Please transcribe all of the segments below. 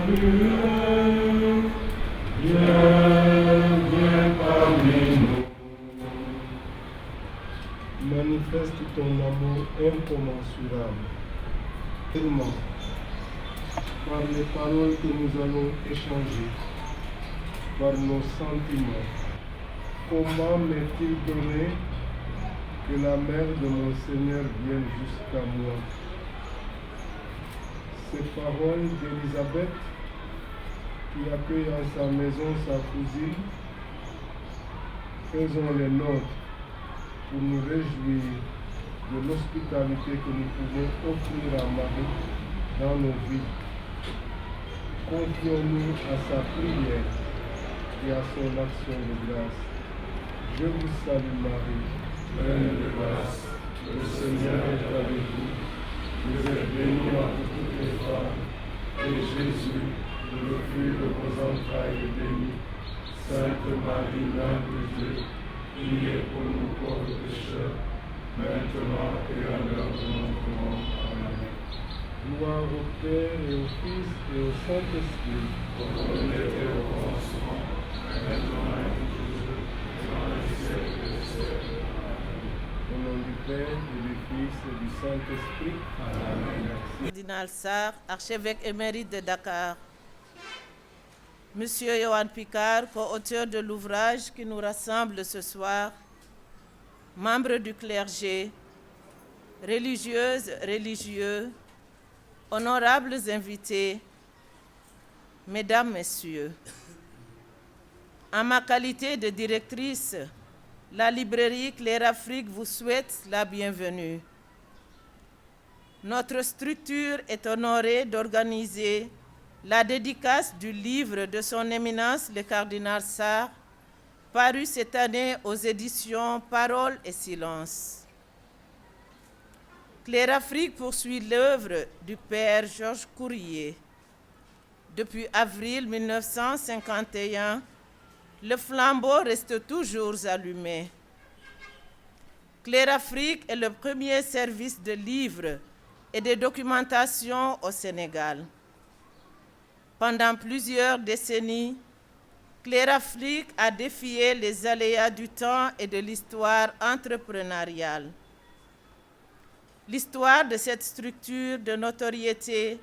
Emmanuel, viens parmi nous. Manifeste ton amour incommensurable, tellement, par les paroles que nous allons échanger, par nos sentiments. Comment m'est-il donné que la mère de mon Seigneur vienne jusqu'à moi? Ces paroles d'Élisabeth, qui accueille en sa maison sa cousine, faisons les nôtres pour nous réjouir de l'hospitalité que nous pouvons offrir à Marie dans nos vies. Confions-nous à sa prière et à son action de grâce. Je vous salue Marie, pleine de grâce, le Seigneur est avec vous. Vous êtes bénie entre toutes les femmes, et Jésus, le fruit de vos entrailles, est béni. Sainte Marie, Mère de Dieu, priez pour nous pauvres pécheurs, maintenant et à l'heure de notre mort. Amen. Gloire au Père et au Fils et au Saint-Esprit, comme il était au commencement, maintenant et toujours, dans les siècles des siècles. Au nom du Père et du Fils et du Saint-Esprit. Amen. Cardinal Sarr, archevêque émérite de Dakar. Monsieur Yohan Picard, co-auteur de l'ouvrage qui nous rassemble ce soir, membres du clergé, religieuses, religieux, honorables invités, Mesdames, Messieurs, en ma qualité de directrice, la librairie Claire Afrique vous souhaite la bienvenue. Notre structure est honorée d'organiser la dédicace du livre de son éminence le cardinal Sarr, paru cette année aux éditions Paroles et Silence. Claire Afrique poursuit l'œuvre du père Georges Courrier. Depuis avril 1951, le flambeau reste toujours allumé. Claire Afrique est le premier service de livres et de documentation au Sénégal. Pendant plusieurs décennies, Claire Afrique a défié les aléas du temps et de l'histoire entrepreneuriale. L'histoire de cette structure de notoriété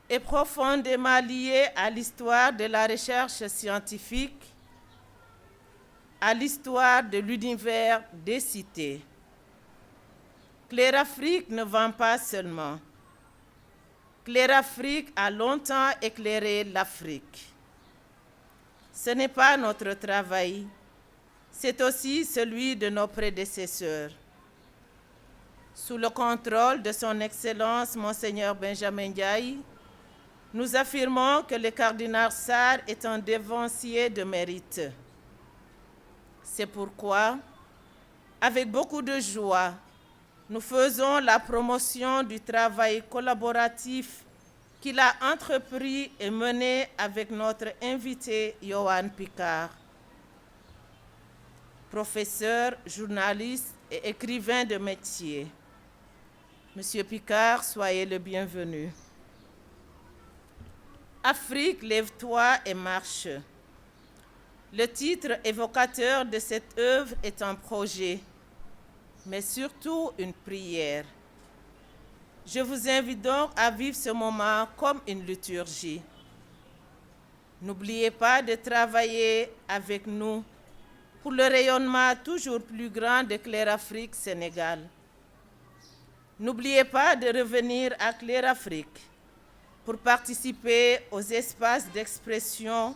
est profondément liée à l'histoire de la recherche scientifique, à l'histoire de l'univers des cités. Claire Afrique ne vend pas seulement. Claire Afrique a longtemps éclairé l'Afrique. Ce n'est pas notre travail, c'est aussi celui de nos prédécesseurs. Sous le contrôle de son Excellence Monseigneur Benjamin Ndiaye, nous affirmons que le cardinal Sarr est un dévancier de mérite. C'est pourquoi, avec beaucoup de joie, nous faisons la promotion du travail collaboratif qu'il a entrepris et mené avec notre invité Yohan Picard. Professeur, journaliste et écrivain de métier. Monsieur Picard, soyez le bienvenu. Afrique, lève-toi et marche. Le titre évocateur de cette œuvre est un projet, mais surtout une prière. Je vous invite donc à vivre ce moment comme une liturgie. N'oubliez pas de travailler avec nous pour le rayonnement toujours plus grand de Claire Afrique Sénégal. N'oubliez pas de revenir à Claire Afrique pour participer aux espaces d'expression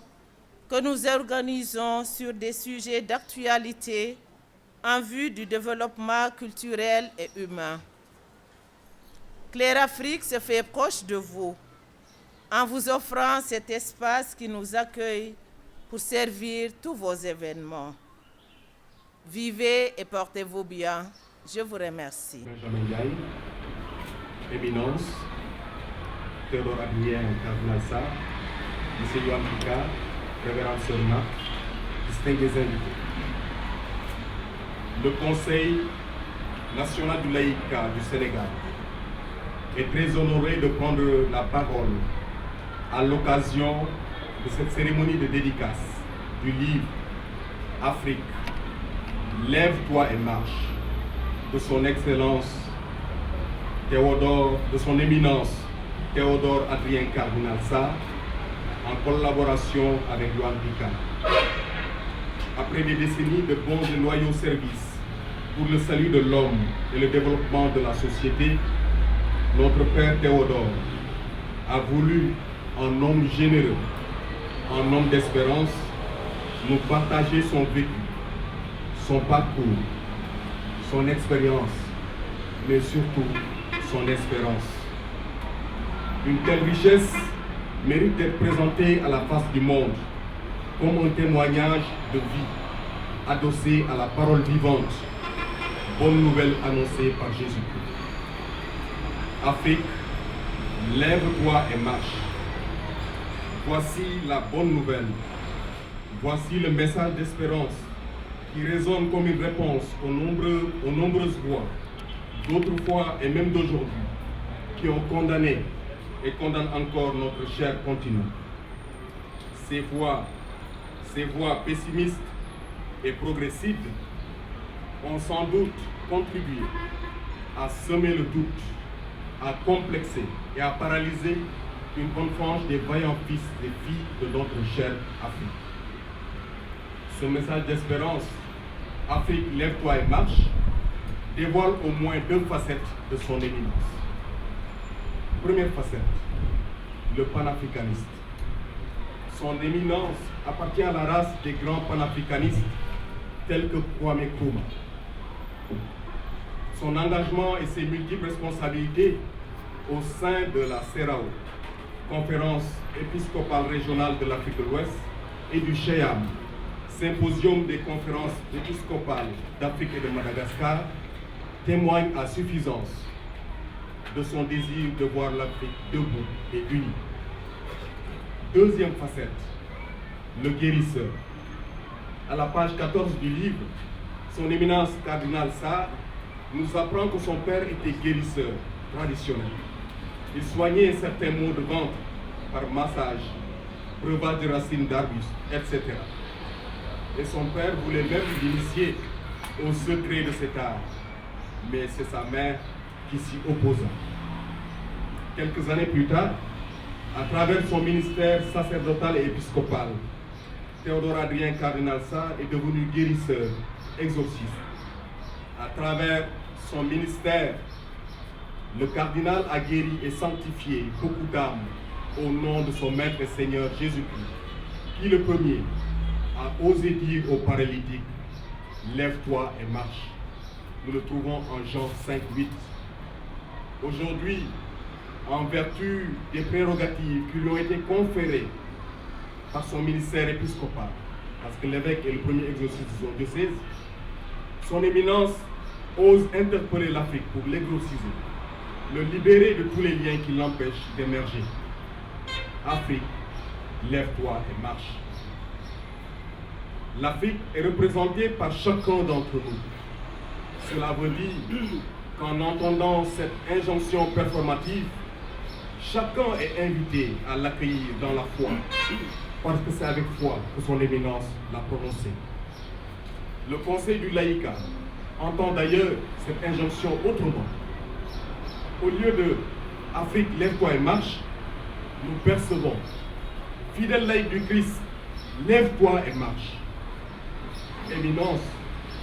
que nous organisons sur des sujets d'actualité en vue du développement culturel et humain. Claire Afrique se fait proche de vous en vous offrant cet espace qui nous accueille pour servir tous vos événements. Vivez et portez-vous bien. Je vous remercie. Benjamin Ndiaye, Éminence, Théodore Adrien Cardinal Sarr, M. Yohan Picard, Révérende Sœur Marthe, distingués invités. Le Conseil national du laïcat du Sénégal est très honoré de prendre la parole à l'occasion de cette cérémonie de dédicace du livre Afrique, lève-toi et marche de son excellence Théodore, de son éminence Théodore Adrien Cardinal Sarr, en collaboration avec Yohan Picard. Après des décennies de bons et loyaux services pour le salut de l'homme et le développement de la société, notre Père Théodore a voulu, en homme généreux, en homme d'espérance, nous partager son vécu, son parcours, son expérience, mais surtout son espérance. Une telle richesse mérite d'être présentée à la face du monde comme un témoignage de vie adossé à la parole vivante, bonne nouvelle annoncée par Jésus-Christ. Afrique, lève-toi et marche. Voici la bonne nouvelle. Voici le message d'espérance qui résonne comme une réponse aux nombreuses voix d'autrefois et même d'aujourd'hui qui ont condamné et condamnent encore notre cher continent. Ces voix pessimistes et progressistes ont sans doute contribué à semer le doute, à complexer et à paralyser une bonne frange des vaillants fils et filles de notre chère Afrique. Ce message d'espérance, Afrique, lève-toi et marche, dévoile au moins deux facettes de son éminence. Première facette, le panafricaniste. Son éminence appartient à la race des grands panafricanistes tels que Kwame Nkrumah. Son engagement et ses multiples responsabilités au sein de la CERAO, Conférence épiscopale régionale de l'Afrique de l'Ouest, et du CHEAM, Symposium des conférences épiscopales d'Afrique et de Madagascar, témoigne à suffisance de son désir de voir l'Afrique debout et unie. Deuxième facette, le guérisseur. À la page 14 du livre, son éminence Cardinal Sarr nous apprend que son père était guérisseur traditionnel. Il soignait certains maux de ventre par massage, breuvage de racines d'arbustes, etc. Et son père voulait même l'initier au secret de cet art. Mais c'est sa mère qui s'y opposa. Quelques années plus tard, à travers son ministère sacerdotal et épiscopal, Théodore Adrien Cardinal Sarr est devenu guérisseur, exorciste. À travers son ministère, le cardinal a guéri et sanctifié beaucoup d'âmes au nom de son Maître et Seigneur Jésus-Christ, qui le premier a osé dire aux paralytiques, lève-toi et marche. Nous le trouvons en Jean 5:8. Aujourd'hui, en vertu des prérogatives qui lui ont été conférées par son ministère épiscopal, parce que l'évêque est le premier exorciste de son diocèse, son éminence ose interpeller l'Afrique pour l'exorciser, le libérer de tous les liens qui l'empêchent d'émerger. Afrique, lève-toi et marche. L'Afrique est représentée par chacun d'entre nous. Cela veut dire qu'en entendant cette injonction performative, chacun est invité à l'accueillir dans la foi, parce que c'est avec foi que son éminence l'a prononcée. Le Conseil du laïcat entend d'ailleurs cette injonction autrement. Au lieu de « Afrique, lève-toi et marche », nous percevons « Fidèle laïc du Christ, lève-toi et marche ». Éminence,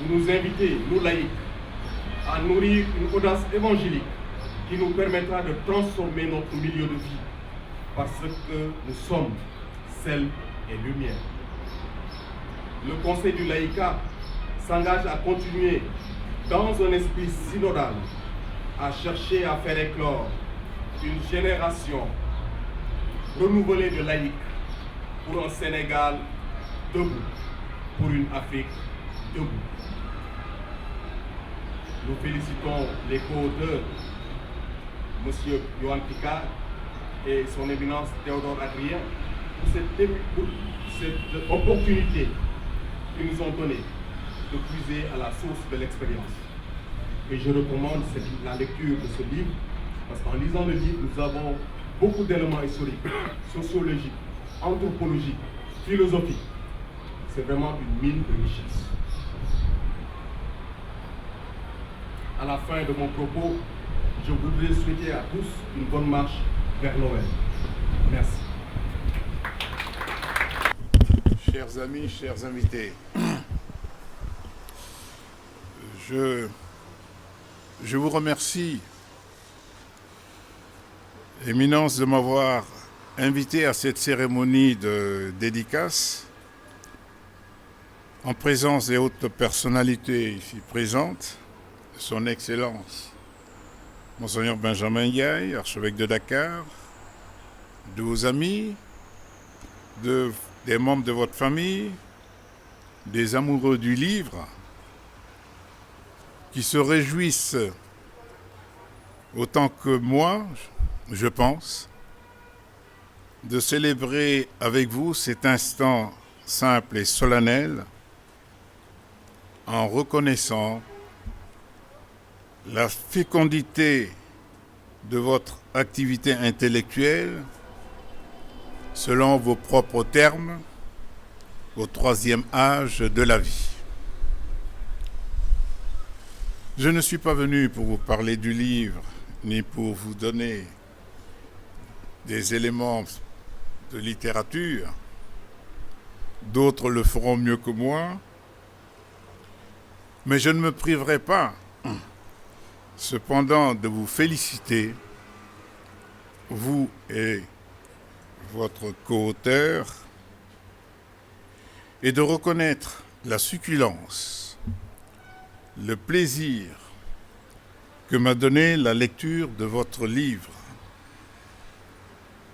vous nous invitez, nous laïcs, à nourrir une audace évangélique qui nous permettra de transformer notre milieu de vie parce que nous sommes sel et lumière. Le Conseil du laïcat s'engage à continuer dans un esprit synodal à chercher à faire éclore une génération renouvelée de laïcs pour un Sénégal debout, pour une Afrique debout. Nous félicitons les co-auteurs, M. Yohan Picard et son éminence Théodore Adrien, pour cette opportunité qu'ils nous ont donnée de puiser à la source de l'expérience. Et je recommande la lecture de ce livre, parce qu'en lisant le livre, nous avons beaucoup d'éléments historiques, sociologiques, anthropologiques, philosophiques. C'est vraiment une mine de richesse. À la fin de mon propos, je voudrais souhaiter à tous une bonne marche vers Noël. Merci. Chers amis, chers invités, je vous remercie, Éminence, de m'avoir invité à cette cérémonie de dédicace en présence des hautes personnalités ici présentes, Son Excellence Monseigneur Benjamin Ndiaye, archevêque de Dakar, de vos amis, des membres de votre famille, des amoureux du livre, qui se réjouissent autant que moi, je pense, de célébrer avec vous cet instant simple et solennel en reconnaissant la fécondité de votre activité intellectuelle selon vos propres termes au troisième âge de la vie. Je ne suis pas venu pour vous parler du livre, ni pour vous donner des éléments de littérature. D'autres le feront mieux que moi. Mais je ne me priverai pas, cependant, de vous féliciter, vous et votre co-auteur, et de reconnaître la succulence, le plaisir que m'a donné la lecture de votre livre,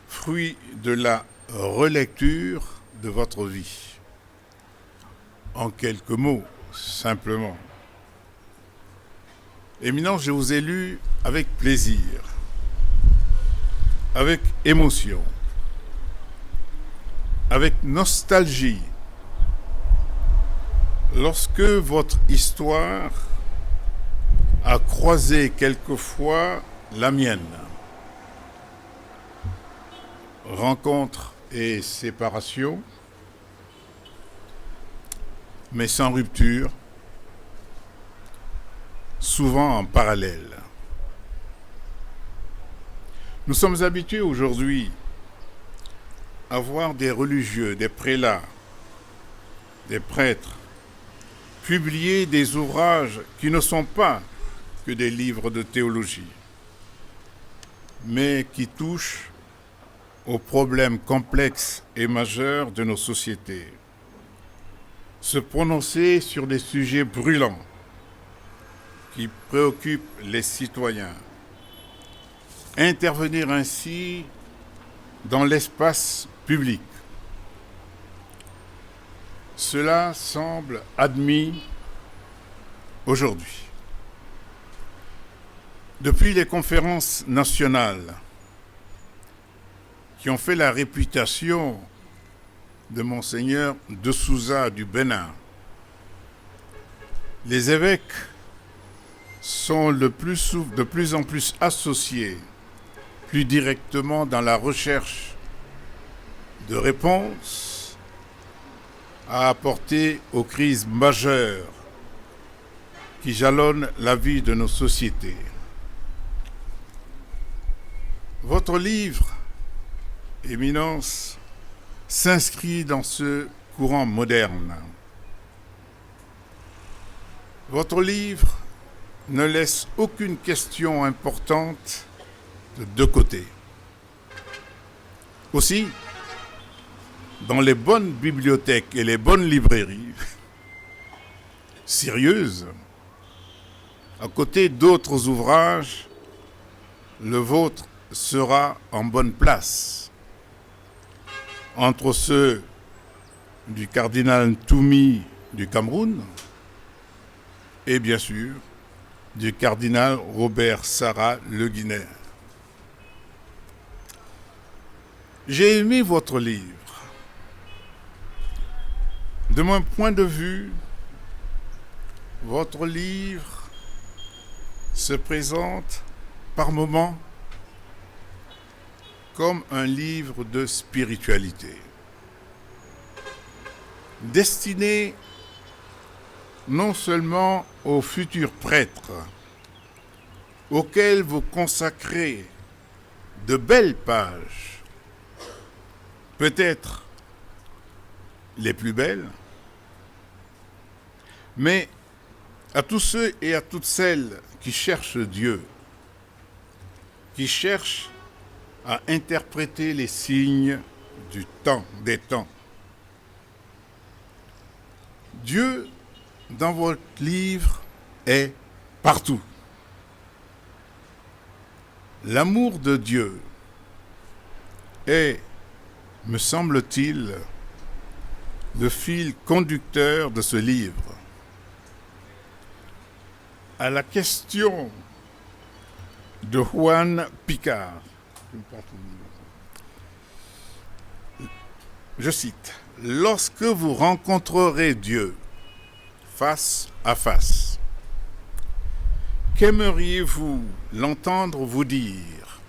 fruit de la relecture de votre vie. En quelques mots, simplement. Éminence, je vous ai lu avec plaisir, avec émotion, avec nostalgie, lorsque votre histoire a croisé quelquefois la mienne. Rencontre et séparation, mais sans rupture, souvent en parallèle. Nous sommes habitués aujourd'hui à voir des religieux, des prélats, des prêtres publier des ouvrages qui ne sont pas que des livres de théologie, mais qui touchent aux problèmes complexes et majeurs de nos sociétés. Se prononcer sur des sujets brûlants qui préoccupent les citoyens. Intervenir ainsi dans l'espace public. Cela semble admis aujourd'hui. Depuis les conférences nationales qui ont fait la réputation de Monseigneur de Souza du Bénin, les évêques sont de plus en plus associés plus directement dans la recherche de réponses à apporter aux crises majeures qui jalonnent la vie de nos sociétés. Votre livre, Éminence, s'inscrit dans ce courant moderne. Votre livre ne laisse aucune question importante de deux côtés. Aussi, dans les bonnes bibliothèques et les bonnes librairies sérieuses, à côté d'autres ouvrages, le vôtre sera en bonne place. Entre ceux du cardinal Toumi du Cameroun et bien sûr du cardinal Robert Sarah Le Guiner. J'ai aimé votre livre. De mon point de vue, votre livre se présente par moments comme un livre de spiritualité, destiné non seulement aux futurs prêtres, auxquels vous consacrez de belles pages, peut-être les plus belles, mais à tous ceux et à toutes celles qui cherchent Dieu, qui cherchent à interpréter les signes du temps, des temps. Dieu, dans votre livre, est partout. L'amour de Dieu est, me semble-t-il, le fil conducteur de ce livre. À la question de Juan Picard, je cite, « Lorsque vous rencontrerez Dieu face à face, qu'aimeriez-vous l'entendre vous dire?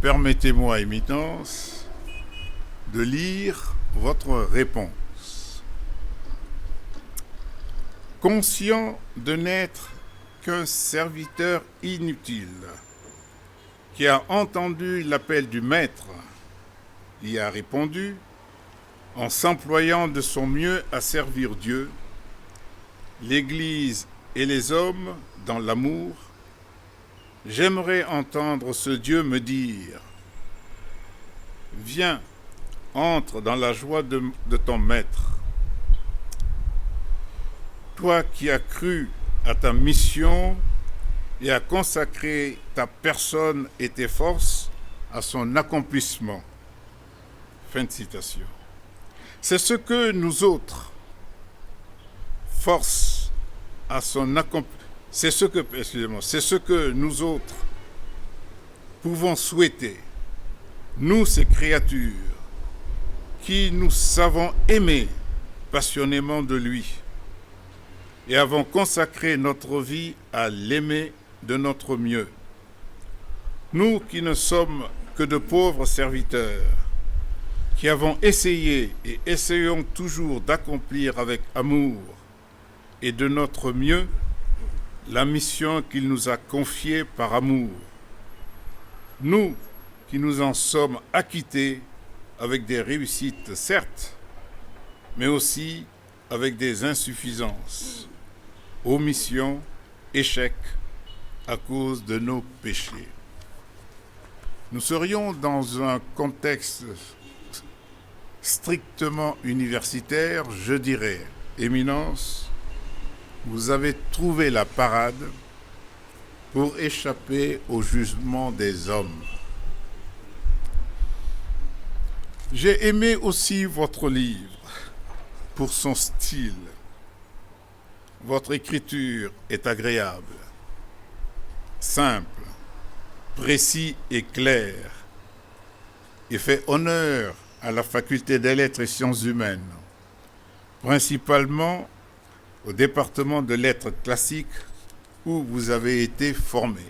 Permettez-moi, Éminence, de lire votre réponse. Conscient de n'être qu'un serviteur inutile, qui a entendu l'appel du Maître, y a répondu, en s'employant de son mieux à servir Dieu, l'Église et les hommes dans l'amour, j'aimerais entendre ce Dieu me dire « Viens, entre dans la joie de ton Maître. Toi qui as cru à ta mission et as consacré ta personne et tes forces à son accomplissement. » Fin de citation. C'est ce que nous autres, force à son accomplissement, c'est ce que nous autres pouvons souhaiter, nous ces créatures, qui nous savons aimer passionnément de lui et avons consacré notre vie à l'aimer de notre mieux. Nous qui ne sommes que de pauvres serviteurs, qui avons essayé et essayons toujours d'accomplir avec amour et de notre mieux la mission qu'il nous a confiée par amour. Nous qui nous en sommes acquittés avec des réussites, certes, mais aussi avec des insuffisances, omissions, échecs à cause de nos péchés. Nous serions dans un contexte strictement universitaire, je dirais, Éminence, vous avez trouvé la parade pour échapper au jugement des hommes. J'ai aimé aussi votre livre pour son style. Votre écriture est agréable, simple, précis et clair, et fait honneur à la faculté des lettres et sciences humaines, principalement au département de lettres classiques où vous avez été formé.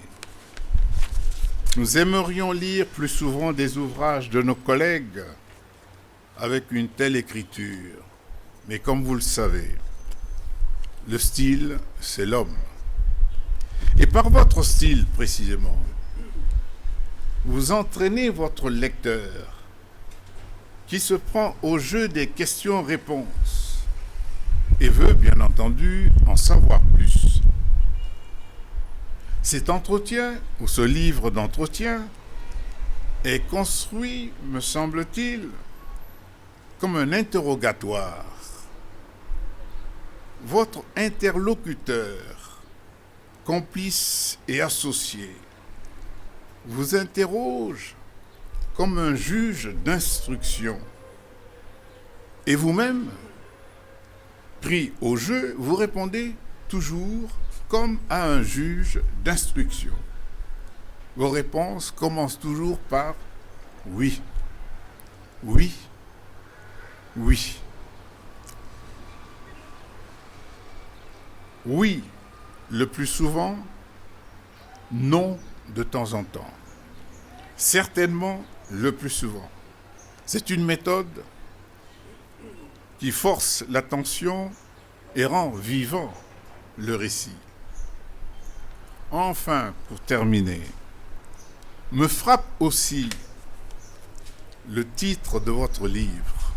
Nous aimerions lire plus souvent des ouvrages de nos collègues avec une telle écriture, mais comme vous le savez, le style, c'est l'homme. Et par votre style, précisément, vous entraînez votre lecteur qui se prend au jeu des questions-réponses et veut, bien entendu, en savoir plus. Cet entretien, ou ce livre d'entretien, est construit, me semble-t-il, comme un interrogatoire. Votre interlocuteur, complice et associé, vous interroge comme un juge d'instruction. Et vous-même, pris au jeu, vous répondez toujours comme à un juge d'instruction. Vos réponses commencent toujours par « oui, oui, oui ». Oui, le plus souvent, non de temps en temps. certainement le plus souvent. C'est une méthode qui force l'attention et rend vivant le récit. Enfin, pour terminer, me frappe aussi le titre de votre livre.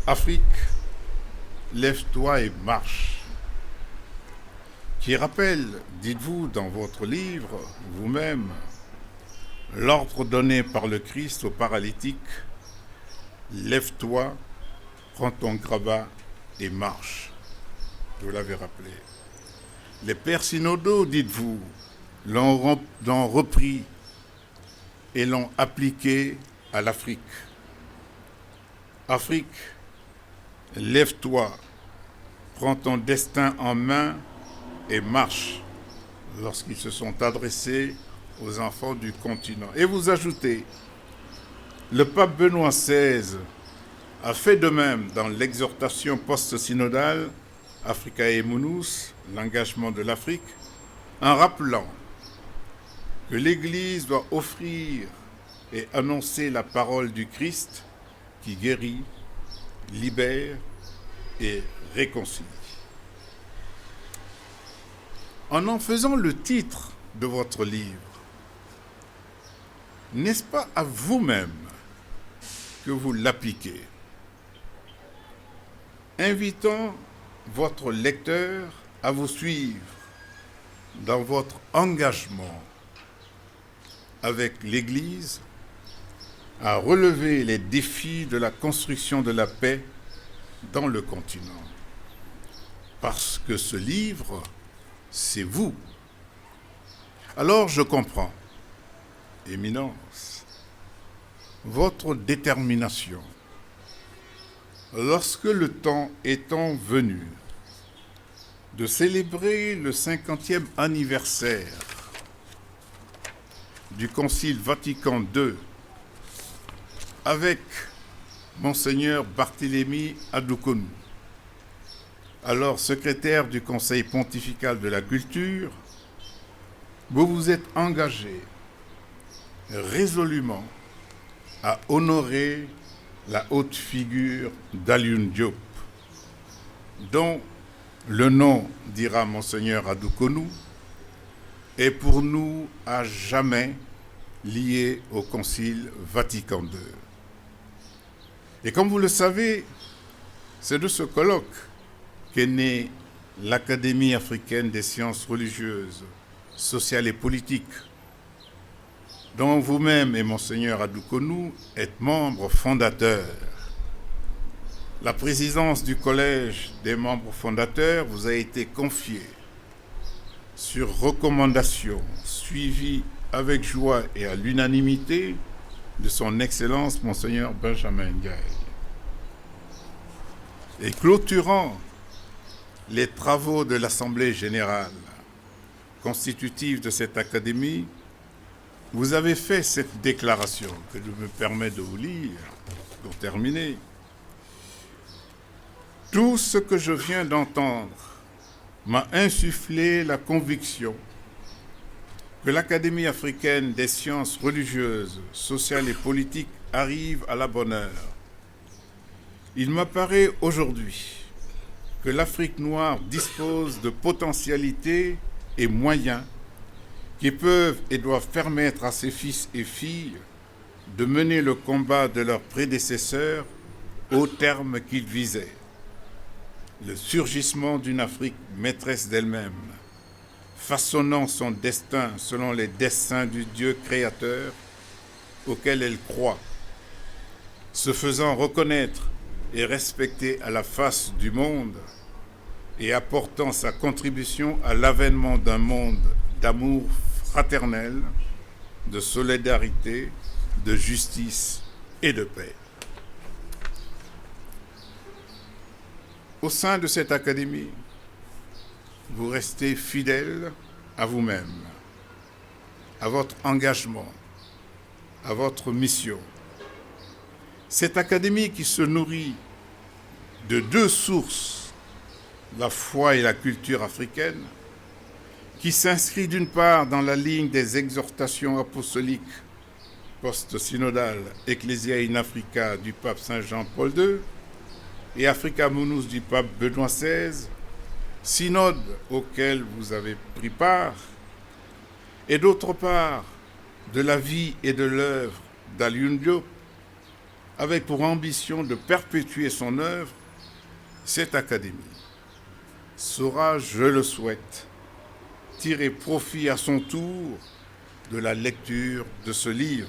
Afrique, lève-toi et marche, qui rappelle, dites-vous dans votre livre, vous-même, l'ordre donné par le Christ aux paralytiques, lève-toi, prends ton grabat et marche. Vous l'avez rappelé. Les pères synodaux, dites-vous, l'ont repris et l'ont appliqué à l'Afrique. Afrique, lève-toi, prends ton destin en main et marche, lorsqu'ils se sont adressés aux enfants du continent. Et vous ajoutez, le pape Benoît XVI a fait de même dans l'exhortation post-synodale Africae Munus, l'engagement de l'Afrique, en rappelant que l'Église doit offrir et annoncer la parole du Christ qui guérit, libère et réconcilie. En faisant le titre de votre livre, n'est-ce pas à vous-même que vous l'appliquez, invitant votre lecteur à vous suivre dans votre engagement avec l'Église à relever les défis de la construction de la paix dans le continent. Parce que ce livre, c'est vous. Alors je comprends, Éminence, votre détermination, lorsque le temps étant venu de célébrer le 50e anniversaire du Concile Vatican II avec Monseigneur Barthélemy Adoukonou, alors secrétaire du Conseil pontifical de la culture, vous vous êtes engagé résolument à honorer la haute figure d'Alioune Diop, dont le nom, dira Monseigneur Adoukonou, est pour nous à jamais lié au Concile Vatican II. Et comme vous le savez, c'est de ce colloque qu'est née l'Académie africaine des sciences religieuses, sociales et politiques, dont vous-même et Monseigneur Adoukonou êtes membre fondateur. La présidence du collège des membres fondateurs vous a été confiée sur recommandation, suivie avec joie et à l'unanimité de son Excellence Monseigneur Benjamin Ndiaye. Et clôturant les travaux de l'Assemblée générale constitutive de cette académie, vous avez fait cette déclaration que je me permets de vous lire pour terminer. Tout ce que je viens d'entendre m'a insufflé la conviction que l'Académie africaine des sciences religieuses, sociales et politiques arrive à la bonne heure. Il m'apparaît aujourd'hui que l'Afrique noire dispose de potentialités et moyens qui peuvent et doivent permettre à ses fils et filles de mener le combat de leurs prédécesseurs au terme qu'ils visaient. Le surgissement d'une Afrique maîtresse d'elle-même, façonnant son destin selon les desseins du Dieu créateur auquel elle croit, se faisant reconnaître et respecter à la face du monde et apportant sa contribution à l'avènement d'un monde d'amour fraternel, de solidarité, de justice et de paix. Au sein de cette académie, vous restez fidèle à vous-même, à votre engagement, à votre mission. Cette académie qui se nourrit de deux sources, la foi et la culture africaine, qui s'inscrit d'une part dans la ligne des exhortations apostoliques post-synodales Ecclesia in Africa du pape Saint Jean-Paul II et Africa Munus du pape Benoît XVI, synode auquel vous avez pris part, et d'autre part de la vie et de l'œuvre d'Alioune Diop, avec pour ambition de perpétuer son œuvre, cette académie saura, je le souhaite, tirer profit à son tour de la lecture de ce livre,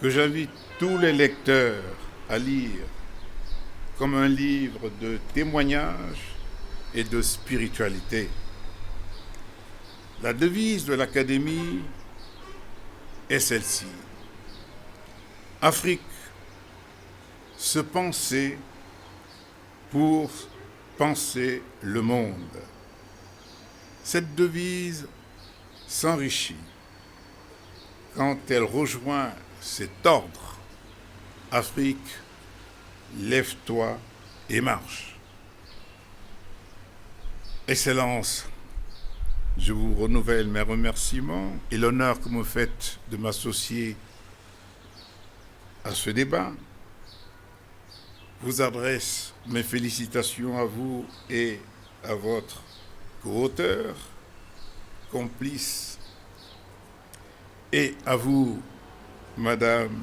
que j'invite tous les lecteurs à lire comme un livre de témoignage et de spiritualité. La devise de l'Académie est celle-ci. Afrique, se penser pour penser le monde. Cette devise s'enrichit quand elle rejoint cet ordre. Afrique, lève-toi et marche. Excellence, je vous renouvelle mes remerciements et l'honneur que vous me faites de m'associer à ce débat. Vous adresse mes félicitations à vous et à votre co-auteur, complice, et à vous, Madame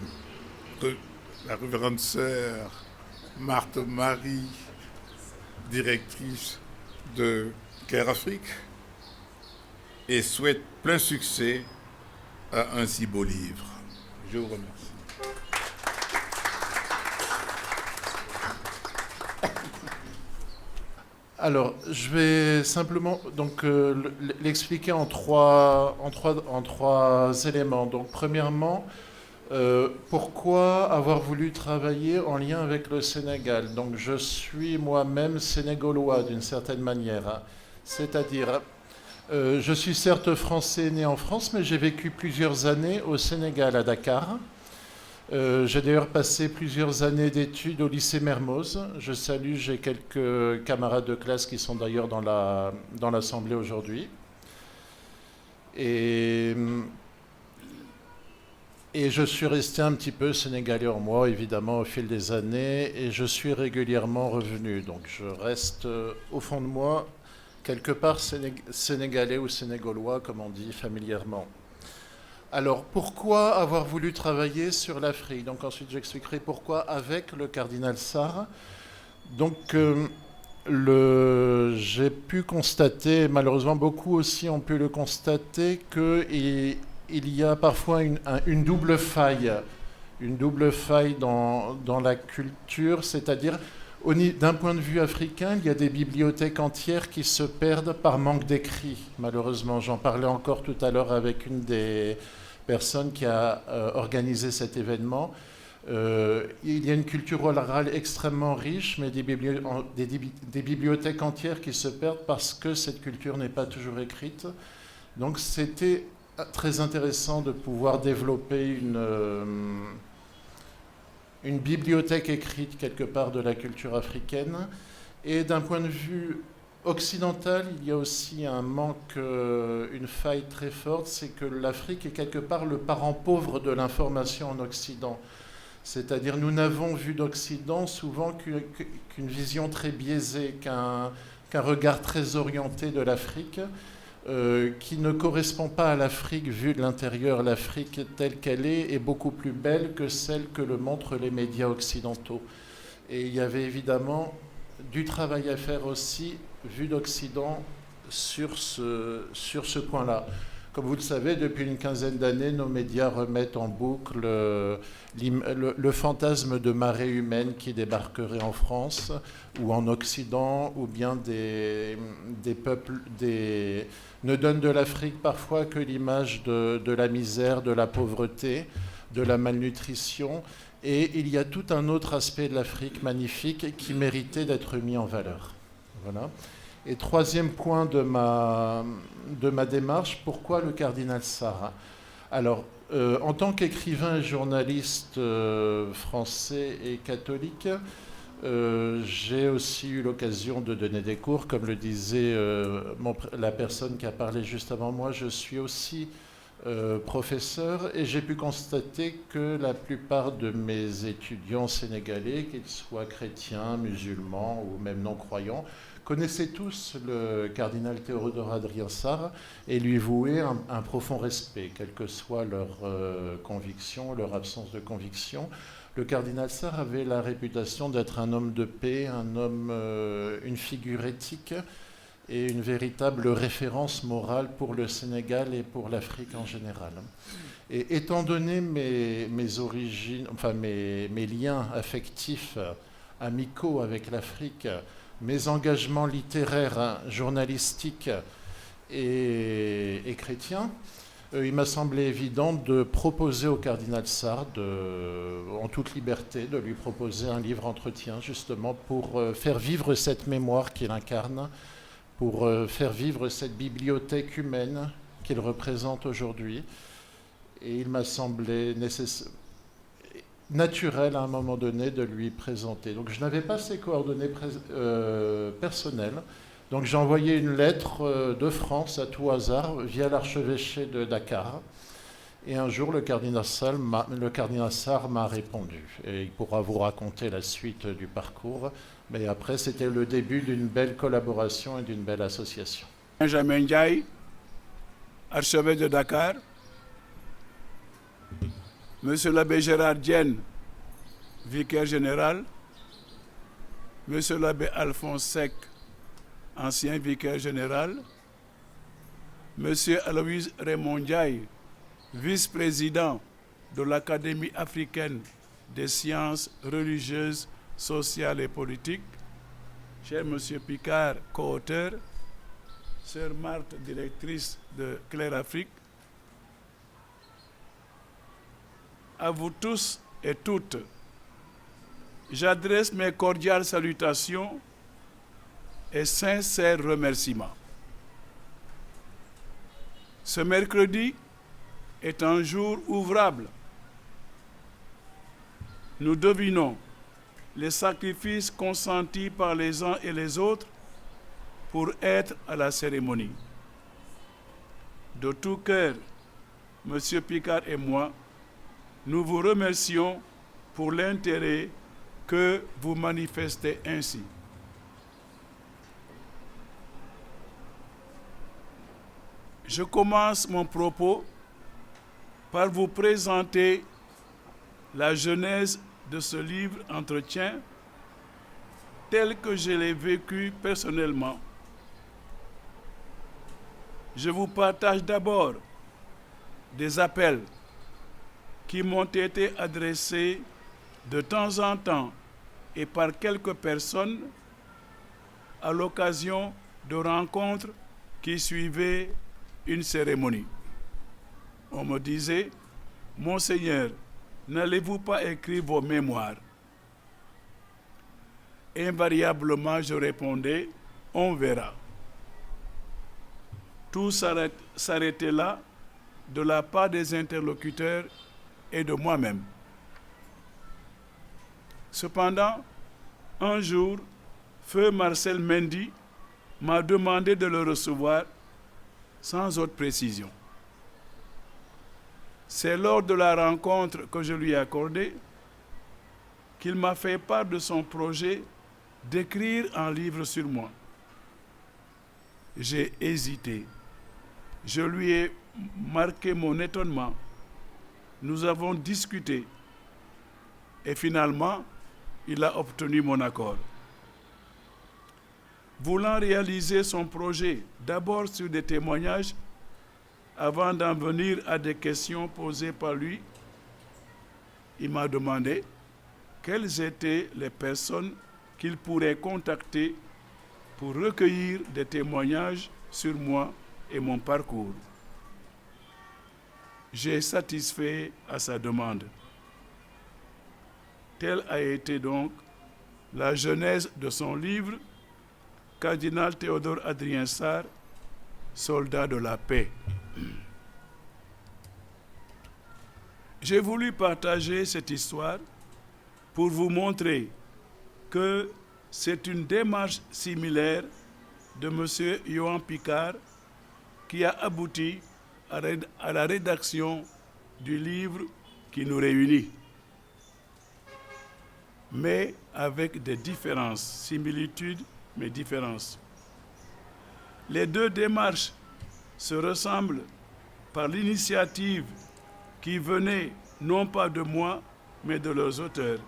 la révérende sœur Marthe Marie, directrice de Care Afrique, et souhaite plein succès à un si beau livre. Je vous remercie. Alors, je vais simplement donc l'expliquer en trois éléments. Donc, premièrement, pourquoi avoir voulu travailler en lien avec le Sénégal? Donc, je suis moi-même sénégalois d'une certaine manière, hein. C'est-à-dire, je suis certes français né en France, mais j'ai vécu plusieurs années au Sénégal, à Dakar. J'ai d'ailleurs passé plusieurs années d'études au lycée Mermoz. Je salue, j'ai quelques camarades de classe qui sont d'ailleurs dans l'Assemblée aujourd'hui. Et je suis resté un petit peu sénégalais en moi, évidemment, au fil des années, et je suis régulièrement revenu. Donc je reste au fond de moi, quelque part sénégalais ou sénégalois, comme on dit familièrement. Alors, pourquoi avoir voulu travailler sur l'Afrique? Donc ensuite, j'expliquerai pourquoi avec le cardinal Sarr. Donc, j'ai pu constater, malheureusement beaucoup aussi ont pu le constater, qu'il y a parfois une double faille dans la culture, c'est-à-dire d'un point de vue africain, il y a des bibliothèques entières qui se perdent par manque d'écrit, malheureusement. J'en parlais encore tout à l'heure avec une des personnes qui a organisé cet événement. Il y a une culture orale extrêmement riche, mais des bibliothèques entières qui se perdent parce que cette culture n'est pas toujours écrite. Donc c'était très intéressant de pouvoir développer une bibliothèque écrite quelque part de la culture africaine. Et d'un point de vue occidental, il y a aussi un manque, une faille très forte, c'est que l'Afrique est quelque part le parent pauvre de l'information en Occident. C'est-à-dire nous n'avons vu d'Occident souvent qu'une vision très biaisée, qu'un regard très orienté de l'Afrique, qui ne correspond pas à l'Afrique vue de l'intérieur. L'Afrique telle qu'elle est beaucoup plus belle que celle que le montrent les médias occidentaux. Et il y avait évidemment du travail à faire aussi, vu d'Occident, sur ce point-là. Comme vous le savez, depuis une quinzaine d'années, nos médias remettent en boucle le fantasme de marée humaine qui débarquerait en France ou en Occident, ou bien des peuples, ne donnent de l'Afrique parfois que l'image de la misère, de la pauvreté, de la malnutrition. Et il y a tout un autre aspect de l'Afrique magnifique qui méritait d'être mis en valeur. Voilà. Et troisième point de ma démarche, pourquoi le cardinal Sarr? Alors, en tant qu'écrivain et journaliste français et catholique, J'ai aussi eu l'occasion de donner des cours, comme le disait la personne qui a parlé juste avant moi. Je suis aussi professeur et j'ai pu constater que la plupart de mes étudiants sénégalais, qu'ils soient chrétiens, musulmans ou même non-croyants, connaissaient tous le cardinal Théodore Adrien Sarr et lui vouaient un profond respect, quelle que soit leur conviction, leur absence de conviction. Le cardinal Sarr avait la réputation d'être un homme de paix, une figure éthique et une véritable référence morale pour le Sénégal et pour l'Afrique en général. Et étant donné mes origines, enfin mes liens affectifs, amicaux avec l'Afrique, mes engagements littéraires, journalistiques et chrétiens, il m'a semblé évident de proposer au cardinal Sarr, en toute liberté, de lui proposer un livre-entretien, justement, pour faire vivre cette mémoire qu'il incarne, pour faire vivre cette bibliothèque humaine qu'il représente aujourd'hui. Et il m'a semblé naturel à un moment donné de lui présenter. Donc je n'avais pas ses coordonnées personnelles. Donc j'ai envoyé une lettre de France à tout hasard via l'archevêché de Dakar. Et un jour, le cardinal Sarr m'a répondu. Et il pourra vous raconter la suite du parcours. Mais après, c'était le début d'une belle collaboration et d'une belle association. Benjamin Ndiaye, archevêque de Dakar. Monsieur l'abbé Gérard Dienne, vicaire général. Monsieur l'abbé Alphonse Sec, ancien vicaire général. Monsieur Aloïse Raymond Ndiaye, vice-président de l'Académie africaine des sciences religieuses, sociales et politiques. Cher Monsieur Picard, co-auteur. Sœur Marthe, directrice de Claire Afrique. À vous tous et toutes, j'adresse mes cordiales salutations et sincères remerciements. Ce mercredi est un jour ouvrable. Nous devinons les sacrifices consentis par les uns et les autres pour être à la cérémonie. De tout cœur, M. Picard et moi, nous vous remercions pour l'intérêt que vous manifestez ainsi. Je commence mon propos par vous présenter la genèse de ce livre Entretien tel que je l'ai vécu personnellement. Je vous partage d'abord des appels qui m'ont été adressés de temps en temps et par quelques personnes à l'occasion de rencontres qui suivaient une cérémonie. On me disait, « Monseigneur, n'allez-vous pas écrire vos mémoires ?» Invariablement, je répondais, « On verra ». Tout s'arrêtait là de la part des interlocuteurs et de moi-même. Cependant, un jour, Feu Marcel Mendy m'a demandé de le recevoir sans autre précision. C'est lors de la rencontre que je lui ai accordée qu'il m'a fait part de son projet d'écrire un livre sur moi. J'ai hésité. Je lui ai marqué mon étonnement. Nous avons discuté et finalement, il a obtenu mon accord. Voulant réaliser son projet d'abord sur des témoignages avant d'en venir à des questions posées par lui, il m'a demandé quelles étaient les personnes qu'il pourrait contacter pour recueillir des témoignages sur moi et mon parcours. J'ai satisfait à sa demande. Telle a été donc la genèse de son livre « Cardinal Théodore Adrien Sarr, soldat de la paix ». J'ai voulu partager cette histoire pour vous montrer que c'est une démarche similaire de M. Johan Picard qui a abouti à la rédaction du livre qui nous réunit, mais avec des différences, similitudes, mais différences. Les deux démarches se ressemblent par l'initiative qui venait non pas de moi, mais de leurs auteurs.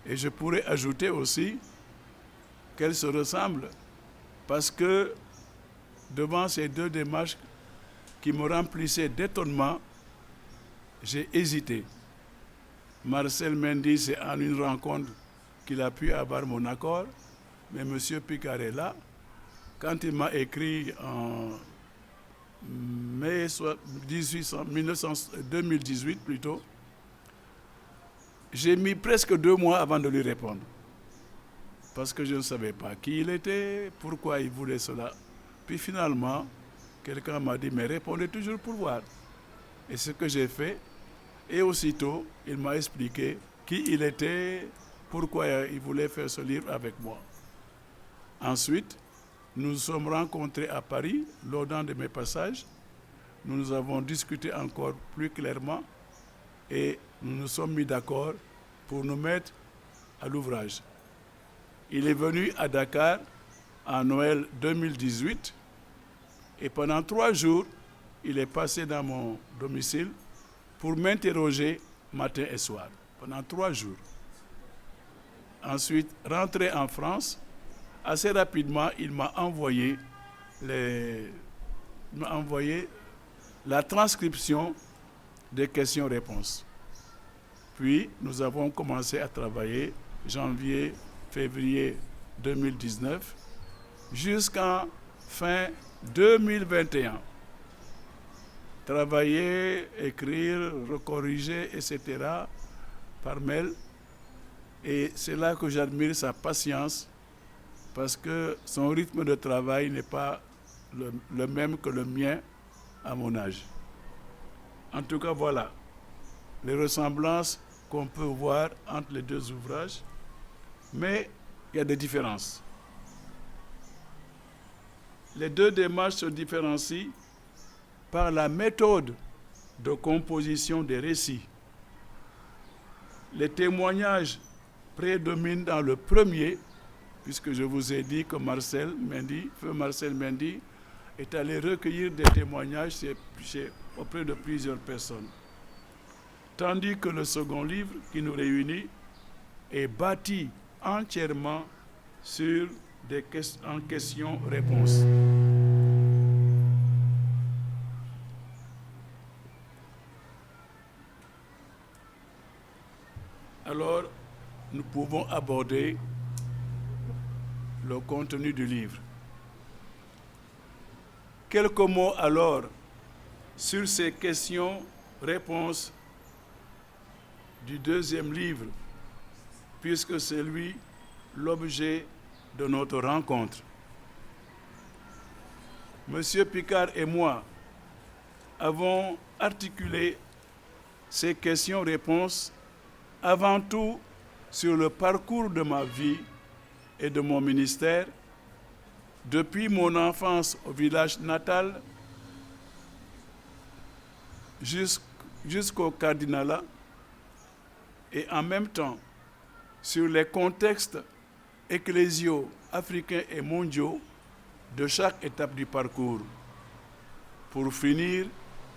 Et je pourrais ajouter aussi qu'elles se ressemblent parce que devant ces deux démarches qui me remplissaient d'étonnement, j'ai hésité. Marcel Mendy, c'est en une rencontre qu'il a pu avoir mon accord, mais M. Picard est là. Quand il m'a écrit en mai 2018 plutôt, j'ai mis presque 2 mois avant de lui répondre. Parce que je ne savais pas qui il était, pourquoi il voulait cela. Puis finalement, quelqu'un m'a dit, mais répondez toujours pour voir. Et ce que j'ai fait, et aussitôt, il m'a expliqué qui il était, pourquoi il voulait faire ce livre avec moi. Ensuite, nous nous sommes rencontrés à Paris lors d'un de mes passages. Nous avons discuté encore plus clairement et nous nous sommes mis d'accord pour nous mettre à l'ouvrage. Il est venu à Dakar en Noël 2018 et pendant 3 jours, il est passé dans mon domicile pour m'interroger matin et soir, pendant 3 jours. Ensuite, rentré en France, assez rapidement, il m'a envoyé la transcription des questions-réponses. Puis, nous avons commencé à travailler janvier, février 2019, jusqu'en fin 2021. Travailler, écrire, recorriger, etc. par mail. Et c'est là que j'admire sa patience, parce que son rythme de travail n'est pas le même que le mien à mon âge. En tout cas, voilà les ressemblances qu'on peut voir entre les deux ouvrages, mais il y a des différences. Les deux démarches se différencient par la méthode de composition des récits. Les témoignages prédominent dans le premier, puisque je vous ai dit que feu Marcel Mendy, est allé recueillir des témoignages auprès de plusieurs personnes. Tandis que le second livre qui nous réunit est bâti entièrement sur des questions-réponses. Alors, nous pouvons aborder le contenu du livre. Quelques mots alors sur ces questions-réponses du deuxième livre, puisque c'est lui l'objet de notre rencontre. Monsieur Picard et moi avons articulé ces questions-réponses avant tout sur le parcours de ma vie et de mon ministère, depuis mon enfance au village natal jusqu'au cardinalat, et en même temps sur les contextes ecclésiaux, africains et mondiaux de chaque étape du parcours, pour finir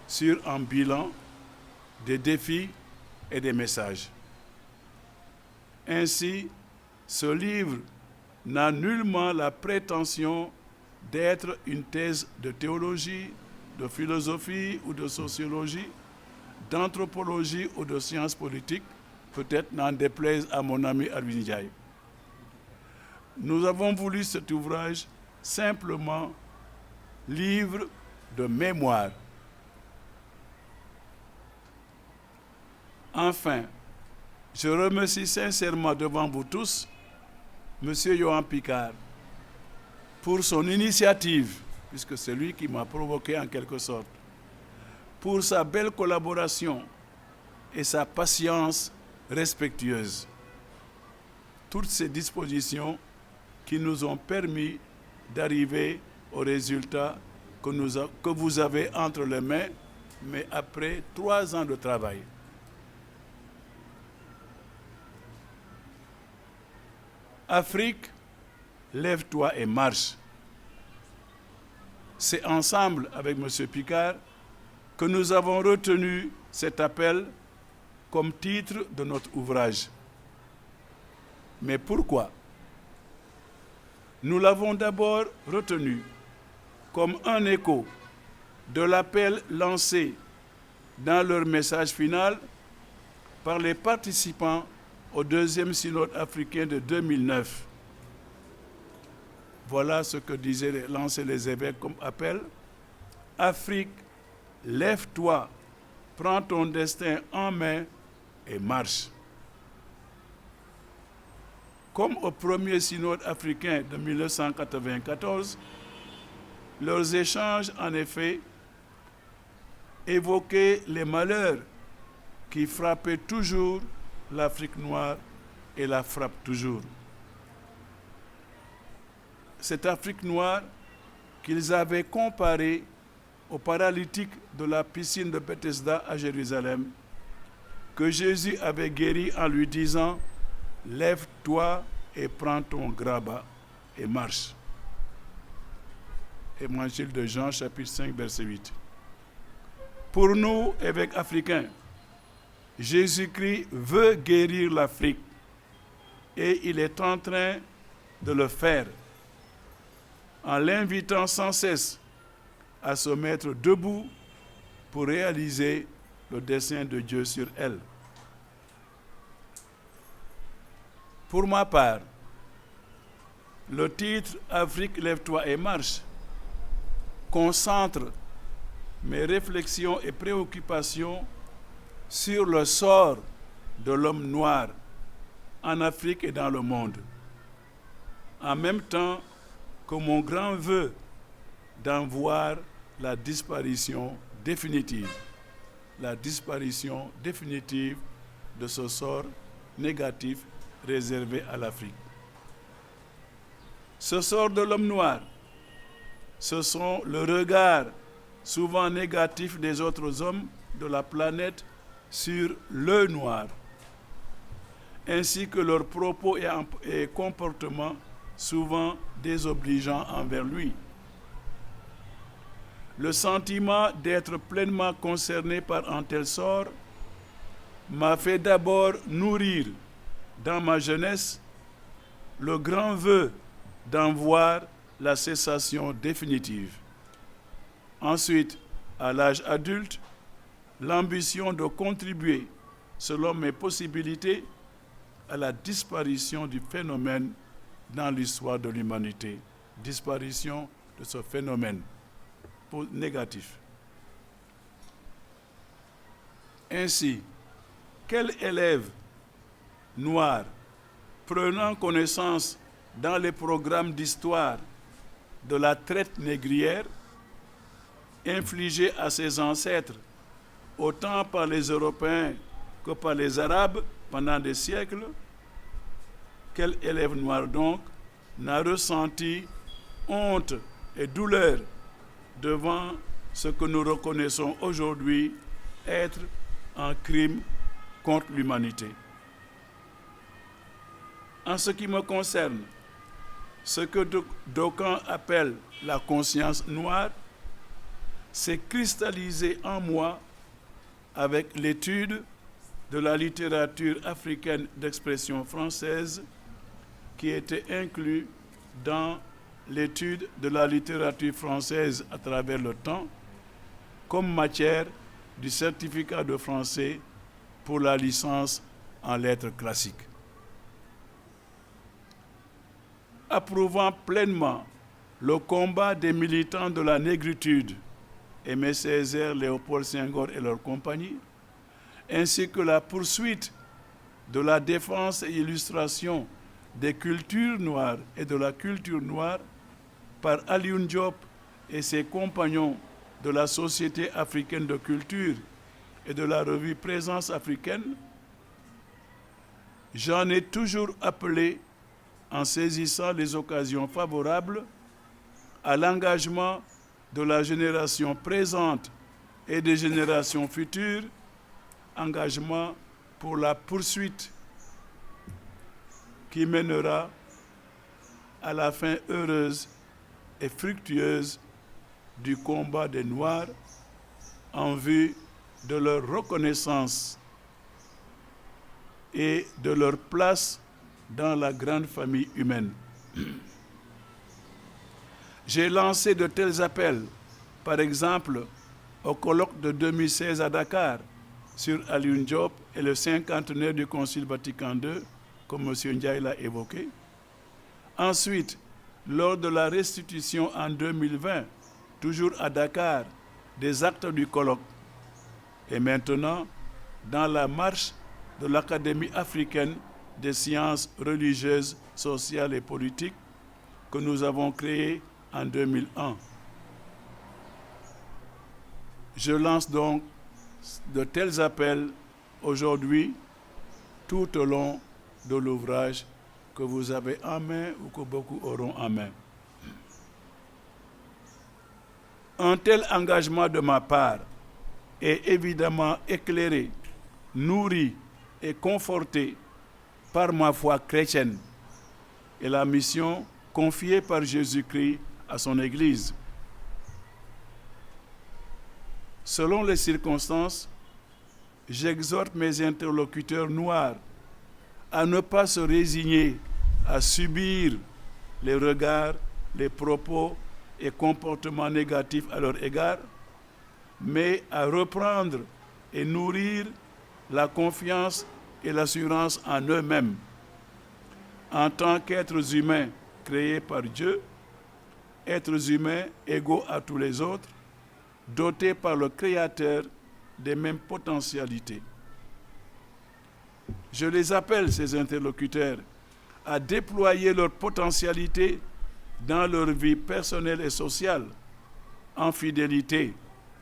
sur un bilan des défis et des messages. Ainsi, ce livre n'a nullement la prétention d'être une thèse de théologie, de philosophie ou de sociologie, d'anthropologie ou de sciences politiques, peut-être n'en déplaise à mon ami Alvin Ndiaye. Nous avons voulu cet ouvrage simplement livre de mémoire. Enfin, je remercie sincèrement devant vous tous M. Johan Picard pour son initiative, puisque c'est lui qui m'a provoqué en quelque sorte, pour sa belle collaboration et sa patience respectueuse. toutes ces dispositions qui nous ont permis d'arriver au résultat que vous avez entre les mains, mais après 3 ans de travail. Afrique, lève-toi et marche. C'est ensemble avec M. Picard que nous avons retenu cet appel comme titre de notre ouvrage. Mais pourquoi? Nous l'avons d'abord retenu comme un écho de l'appel lancé dans leur message final par les participants au deuxième synode africain de 2009. Voilà ce que lançaient les évêques comme appel. Afrique, lève-toi, prends ton destin en main et marche. Comme au premier synode africain de 1994, leurs échanges, en effet, évoquaient les malheurs qui frappaient toujours l'Afrique noire et la frappent toujours. Cette Afrique noire qu'ils avaient comparée au paralytique de la piscine de Bethesda à Jérusalem, que Jésus avait guéri en lui disant « Lève-toi et prends ton grabat et marche ». Évangile de Jean, chapitre 5, verset 8. Pour nous, évêques africains, Jésus-Christ veut guérir l'Afrique et il est en train de le faire en l'invitant sans cesse à se mettre debout pour réaliser le dessein de Dieu sur elle. Pour ma part, le titre « Afrique, lève-toi et marche » concentre mes réflexions et préoccupations sur le sort de l'homme noir en Afrique et dans le monde, en même temps que mon grand vœu d'en voir la disparition définitive de ce sort négatif réservé à l'Afrique. Ce sort de l'homme noir, ce sont le regard souvent négatif des autres hommes de la planète sur le noir, ainsi que leurs propos et comportements souvent désobligeants envers lui. Le sentiment d'être pleinement concerné par un tel sort m'a fait d'abord nourrir dans ma jeunesse le grand vœu d'en voir la cessation définitive. Ensuite, à l'âge adulte, l'ambition de contribuer, selon mes possibilités, à la disparition du phénomène dans l'histoire de l'humanité. Disparition de ce phénomène négatif. Ainsi, quel élève noir, prenant connaissance dans les programmes d'histoire de la traite négrière infligée à ses ancêtres, autant par les Européens que par les Arabes pendant des siècles, quel élève noir donc n'a ressenti honte et douleur devant ce que nous reconnaissons aujourd'hui être un crime contre l'humanité? En ce qui me concerne, ce que d'aucuns appellent la conscience noire s'est cristallisé en moi avec l'étude de la littérature africaine d'expression française qui était inclus dans l'étude de la littérature française à travers le temps comme matière du certificat de français pour la licence en lettres classiques. Approuvant pleinement le combat des militants de la négritude, Aimé Césaire, Léopold Senghor et leur compagnie, ainsi que la poursuite de la défense et illustration des cultures noires et de la culture noire par Alioune Diop et ses compagnons de la Société africaine de culture et de la revue Présence africaine, j'en ai toujours appelé, en saisissant les occasions favorables, à l'engagement de la génération présente et des générations futures, engagement pour la poursuite qui mènera à la fin heureuse et fructueuse du combat des Noirs en vue de leur reconnaissance et de leur place dans la grande famille humaine. J'ai lancé de tels appels, par exemple au colloque de 2016 à Dakar sur Alioune Diop et le cinquantenaire du Concile Vatican II, comme M. Ndiaye l'a évoqué. Ensuite, lors de la restitution en 2020, toujours à Dakar, des actes du colloque. Et maintenant, dans la marche de l'Académie africaine des sciences religieuses, sociales et politiques que nous avons créée en 2001. Je lance donc de tels appels aujourd'hui tout au long de l'ouvrage que vous avez en main ou que beaucoup auront en main. Un tel engagement de ma part est évidemment éclairé, nourri et conforté par ma foi chrétienne et la mission confiée par Jésus-Christ à son Église. Selon les circonstances, j'exhorte mes interlocuteurs noirs à ne pas se résigner à subir les regards, les propos et comportements négatifs à leur égard, mais à reprendre et nourrir la confiance et l'assurance en eux-mêmes, en tant qu'êtres humains créés par Dieu, êtres humains égaux à tous les autres, dotés par le Créateur des mêmes potentialités. Je les appelle, ces interlocuteurs, à déployer leur potentialité dans leur vie personnelle et sociale, en fidélité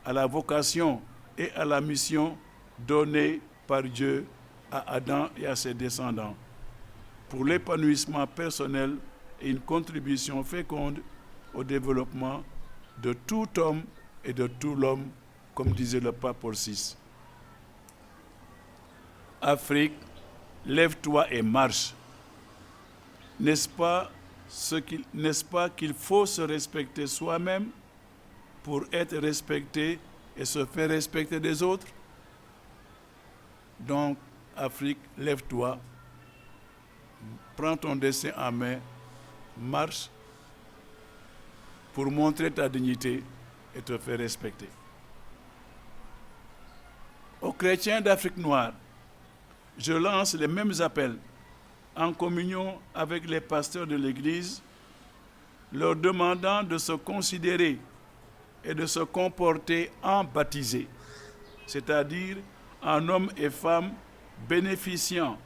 à la vocation et à la mission donnée par Dieu à Adam et à ses descendants, pour l'épanouissement personnel et une contribution féconde au développement de tout homme et de tout l'homme, comme disait le pape Paul VI. Afrique, lève-toi et marche. N'est-ce pas qu'il faut se respecter soi-même pour être respecté et se faire respecter des autres? Donc, Afrique, lève-toi, prends ton dessein en main, marche pour montrer ta dignité et te faire respecter. Aux chrétiens d'Afrique noire, je lance les mêmes appels en communion avec les pasteurs de l'Église, leur demandant de se considérer et de se comporter en baptisés, c'est-à-dire en hommes et femmes bénéficiant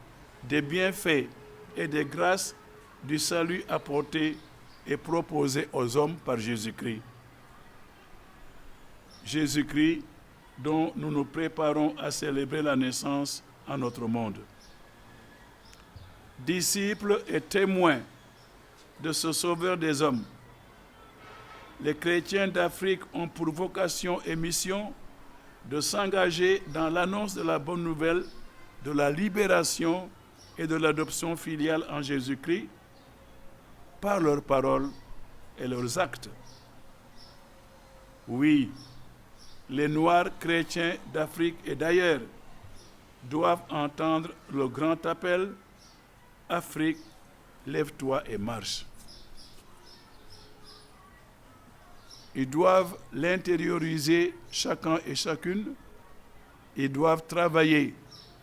des bienfaits et des grâces du salut apporté et proposé aux hommes par Jésus-Christ. Jésus-Christ, dont nous nous préparons à célébrer la naissance en notre monde. Disciples et témoins de ce Sauveur des hommes, les chrétiens d'Afrique ont pour vocation et mission de s'engager dans l'annonce de la bonne nouvelle de la libération et de l'adoption filiale en Jésus-Christ par leurs paroles et leurs actes. Oui, les Noirs chrétiens d'Afrique et d'ailleurs doivent entendre le grand appel « Afrique, lève-toi et marche ». Ils doivent l'intérioriser chacun et chacune. Ils doivent travailler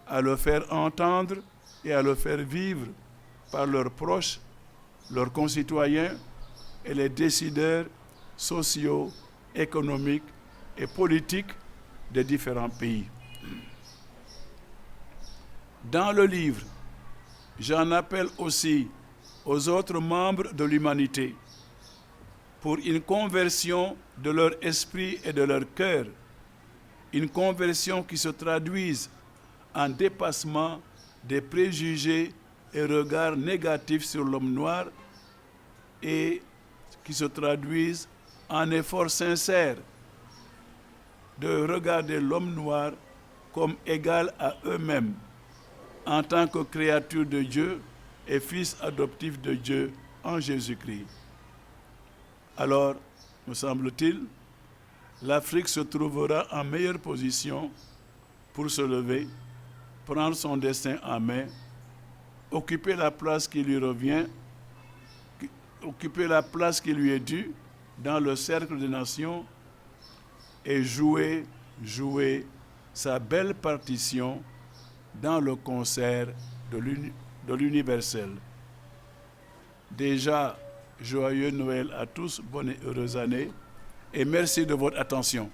à le faire entendre et à le faire vivre par leurs proches, leurs concitoyens et les décideurs sociaux, économiques et politiques des différents pays. Dans le livre, j'en appelle aussi aux autres membres de l'humanité pour une conversion de leur esprit et de leur cœur, une conversion qui se traduise en dépassement des préjugés et regards négatifs sur l'homme noir et qui se traduisent en efforts sincères de regarder l'homme noir comme égal à eux-mêmes en tant que créature de Dieu et fils adoptif de Dieu en Jésus-Christ. Alors, me semble-t-il, l'Afrique se trouvera en meilleure position pour se lever, prendre son destin en main, occuper la place qui lui revient, occuper la place qui lui est due dans le cercle des nations et jouer sa belle partition dans le concert de l'universel. Déjà, joyeux Noël à tous, bonne et heureuse année, et merci de votre attention.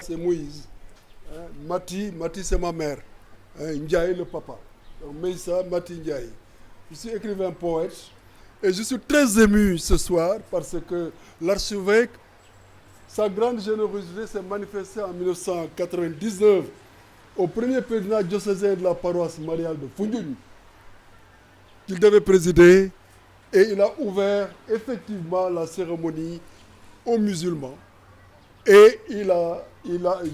C'est Moïse. Mati c'est ma mère. Ndiaye le papa. Donc Meïssa, Mati Ndiaye. Je suis écrivain poète et je suis très ému ce soir parce que l'archevêque, sa grande générosité s'est manifestée en 1999 au premier président diocésain de la paroisse mariale de Foundiougne, qu'il devait présider, et il a ouvert effectivement la cérémonie aux musulmans. Et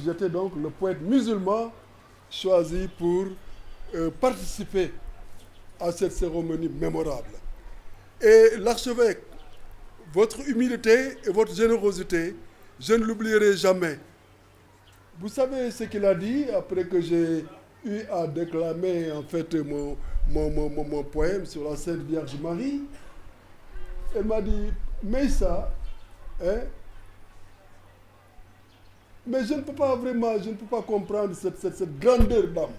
j'étais donc le poète musulman choisi pour participer à cette cérémonie mémorable. Et l'archevêque, votre humilité et votre générosité, je ne l'oublierai jamais. Vous savez ce qu'il a dit après que j'ai eu à déclamer en fait mon poème sur la Sainte Vierge Marie? Elle m'a dit, Meïssa, mais je ne peux pas comprendre cette grandeur d'âme.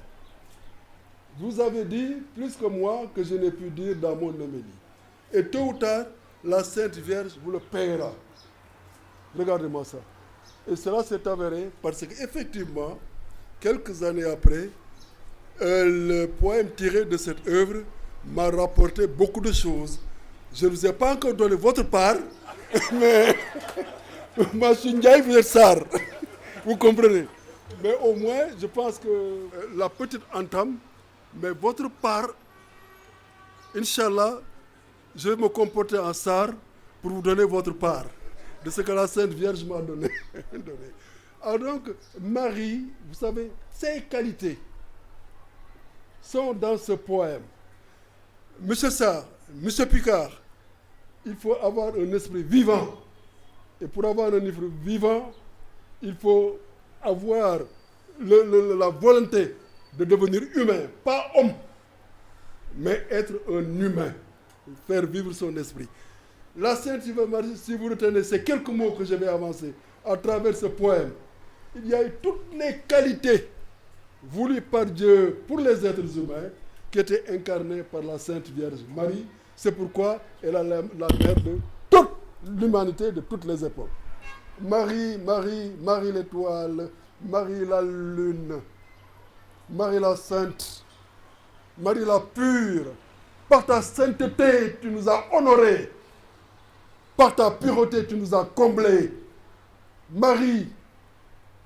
Vous avez dit plus que moi que je n'ai pu dire dans mon homélie. Et tôt ou tard, la Sainte Vierge vous le paiera. Regardez-moi ça. Et cela s'est avéré parce qu'effectivement, quelques années après, le poème tiré de cette œuvre m'a rapporté beaucoup de choses. Je ne vous ai pas encore donné votre part, mais Ndiaye, vous êtes sar. Vous comprenez? Mais au moins, je pense que la petite entame, mais votre part, Inch'Allah, je vais me comporter en sar pour vous donner votre part de ce que la Sainte Vierge m'a donné. Alors donc, Marie, vous savez, ses qualités sont dans ce poème. Monsieur Sarr, Monsieur Picard, il faut avoir un esprit vivant. Et pour avoir un esprit vivant, il faut avoir la volonté de devenir humain, pas homme, mais être un humain, faire vivre son esprit. La Sainte Vierge Marie, si vous retenez ces quelques mots que je vais avancer à travers ce poème, il y a eu toutes les qualités voulues par Dieu pour les êtres humains qui étaient incarnées par la Sainte Vierge Marie. C'est pourquoi elle est la mère de toute l'humanité, de toutes les époques. Marie, Marie, Marie l'étoile, Marie la lune, Marie la sainte, Marie la pure, par ta sainteté, tu nous as honorés. Par ta pureté, tu nous as comblés. Marie,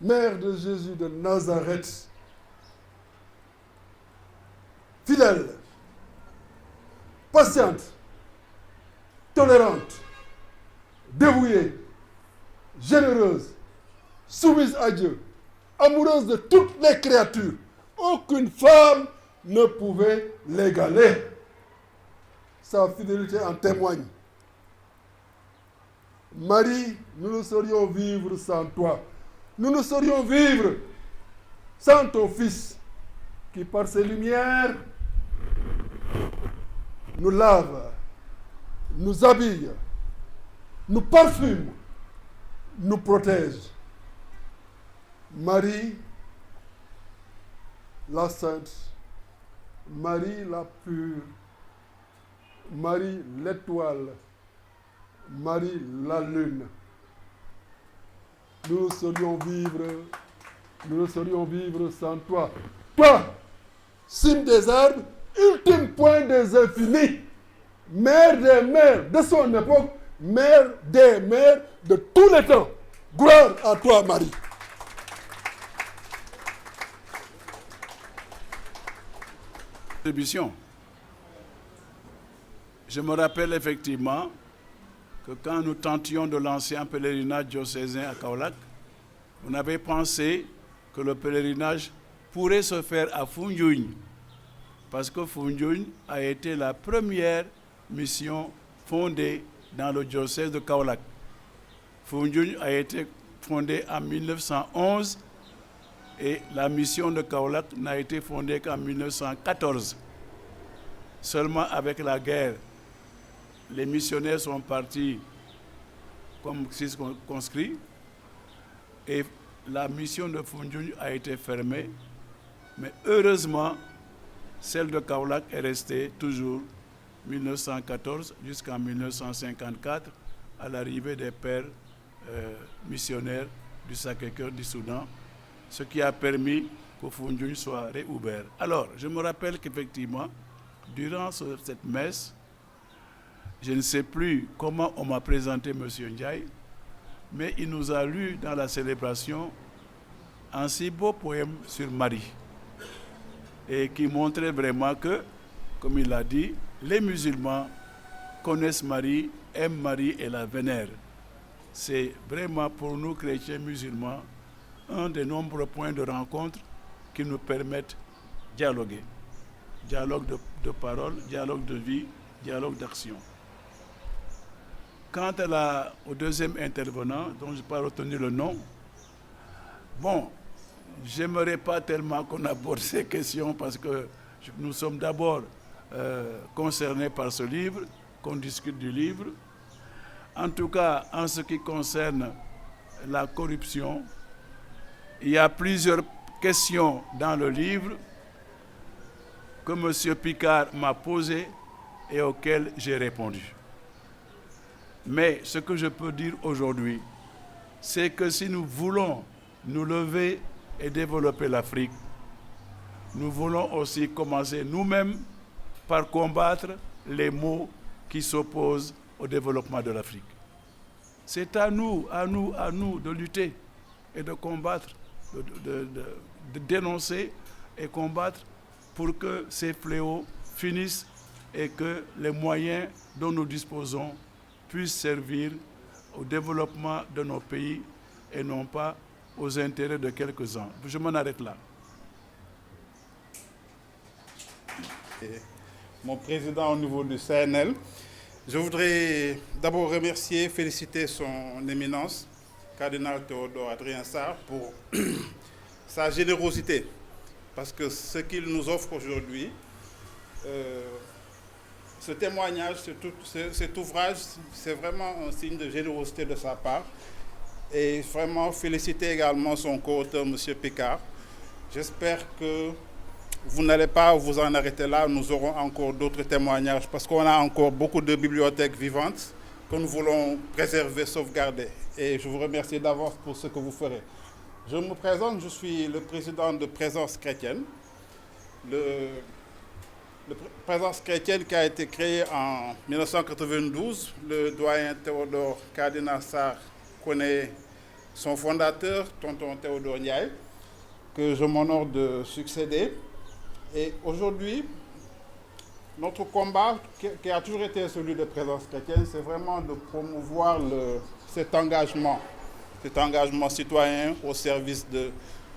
mère de Jésus de Nazareth, fidèle, patiente, tolérante, dévouée, généreuse, soumise à Dieu, amoureuse de toutes les créatures. Aucune femme ne pouvait l'égaler. Sa fidélité en témoigne. Marie, nous ne saurions vivre sans toi. Nous ne saurions vivre sans ton Fils, qui par ses lumières nous lave, nous habille, nous parfume, nous protège. Marie, la sainte, Marie la pure, Marie l'étoile, Marie la lune. Nous ne saurions vivre sans toi. Toi, cime des arbres, ultime point des infinis, mère des mères de son époque, mère des mères de tous les temps. Gloire à toi, Marie. contribution. Je me rappelle effectivement que quand nous tentions de lancer un pèlerinage diocésain à Kaolack, on avait pensé que le pèlerinage pourrait se faire à Foundiougne, parce que Foundiougne a été la première mission fondée dans le diocèse de Kaolack. Foundiougne a été fondée en 1911 et la mission de Kaolack n'a été fondée qu'en 1914. Seulement avec la guerre, les missionnaires sont partis comme circonscrits et la mission de Foundiougne a été fermée. Mais heureusement, celle de Kaolack est restée toujours 1914 jusqu'en 1954 à l'arrivée des pères missionnaires du Sacré-Cœur du Soudan, ce qui a permis que Foundiougne soit réouvert. Alors, je me rappelle qu'effectivement, durant cette messe, je ne sais plus comment on m'a présenté M. Ndiaye, mais il nous a lu dans la célébration un si beau poème sur Marie, et qui montrait vraiment que, comme il l'a dit, les musulmans connaissent Marie, aiment Marie et la vénèrent. C'est vraiment pour nous, chrétiens musulmans, un des nombreux points de rencontre qui nous permettent de dialoguer. Dialogue de parole, dialogue de vie, dialogue d'action. Quant au deuxième intervenant, dont je n'ai pas retenu le nom, bon, j'aimerais pas tellement qu'on aborde ces questions parce que nous sommes d'abord concernés par ce livre, qu'on discute du livre. En tout cas, en ce qui concerne la corruption, il y a plusieurs questions dans le livre que M. Picard m'a posées et auxquelles j'ai répondu. Mais ce que je peux dire aujourd'hui, c'est que si nous voulons nous lever et développer l'Afrique, nous voulons aussi commencer nous-mêmes par combattre les maux qui s'opposent au développement de l'Afrique. C'est à nous de lutter et de combattre, de dénoncer et combattre pour que ces fléaux finissent et que les moyens dont nous disposons puissent servir au développement de nos pays et non pas aux intérêts de quelques-uns. Je m'en arrête là. Mon président au niveau du CNL, je voudrais d'abord remercier, féliciter son éminence, cardinal Théodore Adrien Sarr, pour sa générosité. Parce que ce qu'il nous offre aujourd'hui, ce témoignage, cet ouvrage, c'est vraiment un signe de générosité de sa part. Et vraiment féliciter également son co-auteur, M. Picard. J'espère que vous n'allez pas vous en arrêter là. Nous aurons encore d'autres témoignages parce qu'on a encore beaucoup de bibliothèques vivantes que nous voulons préserver, sauvegarder. Et je vous remercie d'avance pour ce que vous ferez. Je me présente, je suis le président de Présence chrétienne. Le Présence chrétienne qui a été créé en 1992. Le doyen Théodore Cardinal Sarr connaît son fondateur, tonton Théodore Ndiaye, que je m'honore de succéder. Et aujourd'hui, notre combat, qui a toujours été celui de Présence chrétienne, c'est vraiment de promouvoir cet engagement citoyen au service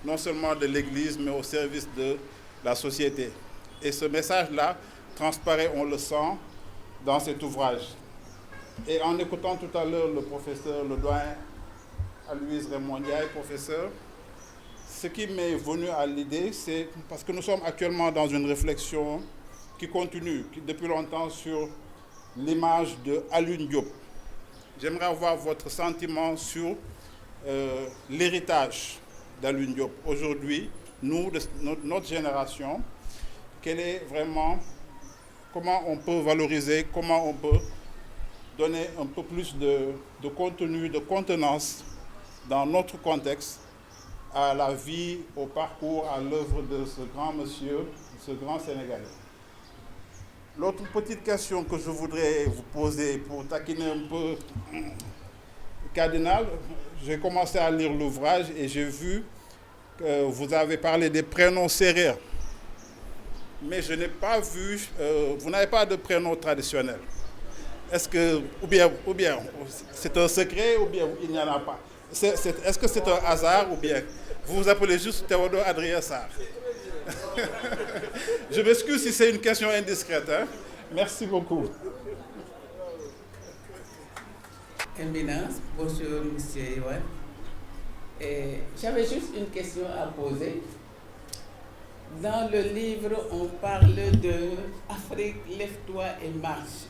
non seulement de l'Église, mais au service de la société. Et ce message-là transparaît, on le sent, dans cet ouvrage. Et en écoutant tout à l'heure le professeur, le doyen Aloïse Raymond Ndiaye, professeur, ce qui m'est venu à l'idée, c'est parce que nous sommes actuellement dans une réflexion qui continue depuis longtemps sur l'image de Alioune Diop. J'aimerais avoir votre sentiment sur l'héritage d'Alioune Diop. Aujourd'hui, nous, notre génération, quel est vraiment, comment on peut valoriser, comment on peut donner un peu plus de contenu, de contenance dans notre contexte à la vie, au parcours, à l'œuvre de ce grand monsieur, ce grand Sénégalais. L'autre petite question que je voudrais vous poser pour taquiner un peu le cardinal, j'ai commencé à lire l'ouvrage et j'ai vu que vous avez parlé des prénoms sérères. mais je n'ai pas vu, vous n'avez pas de prénom traditionnel. Est-ce que, ou bien c'est un secret, ou bien il n'y en a pas? Est-ce que c'est un hasard, ou bien vous vous appelez juste Théodore Adrien Sarr? Je m'excuse si c'est une question indiscrète. Hein? Merci beaucoup. Éminence, bonjour Monsieur Ewan. J'avais juste une question à poser. Dans le livre, on parle de Afrique, lève-toi et marche.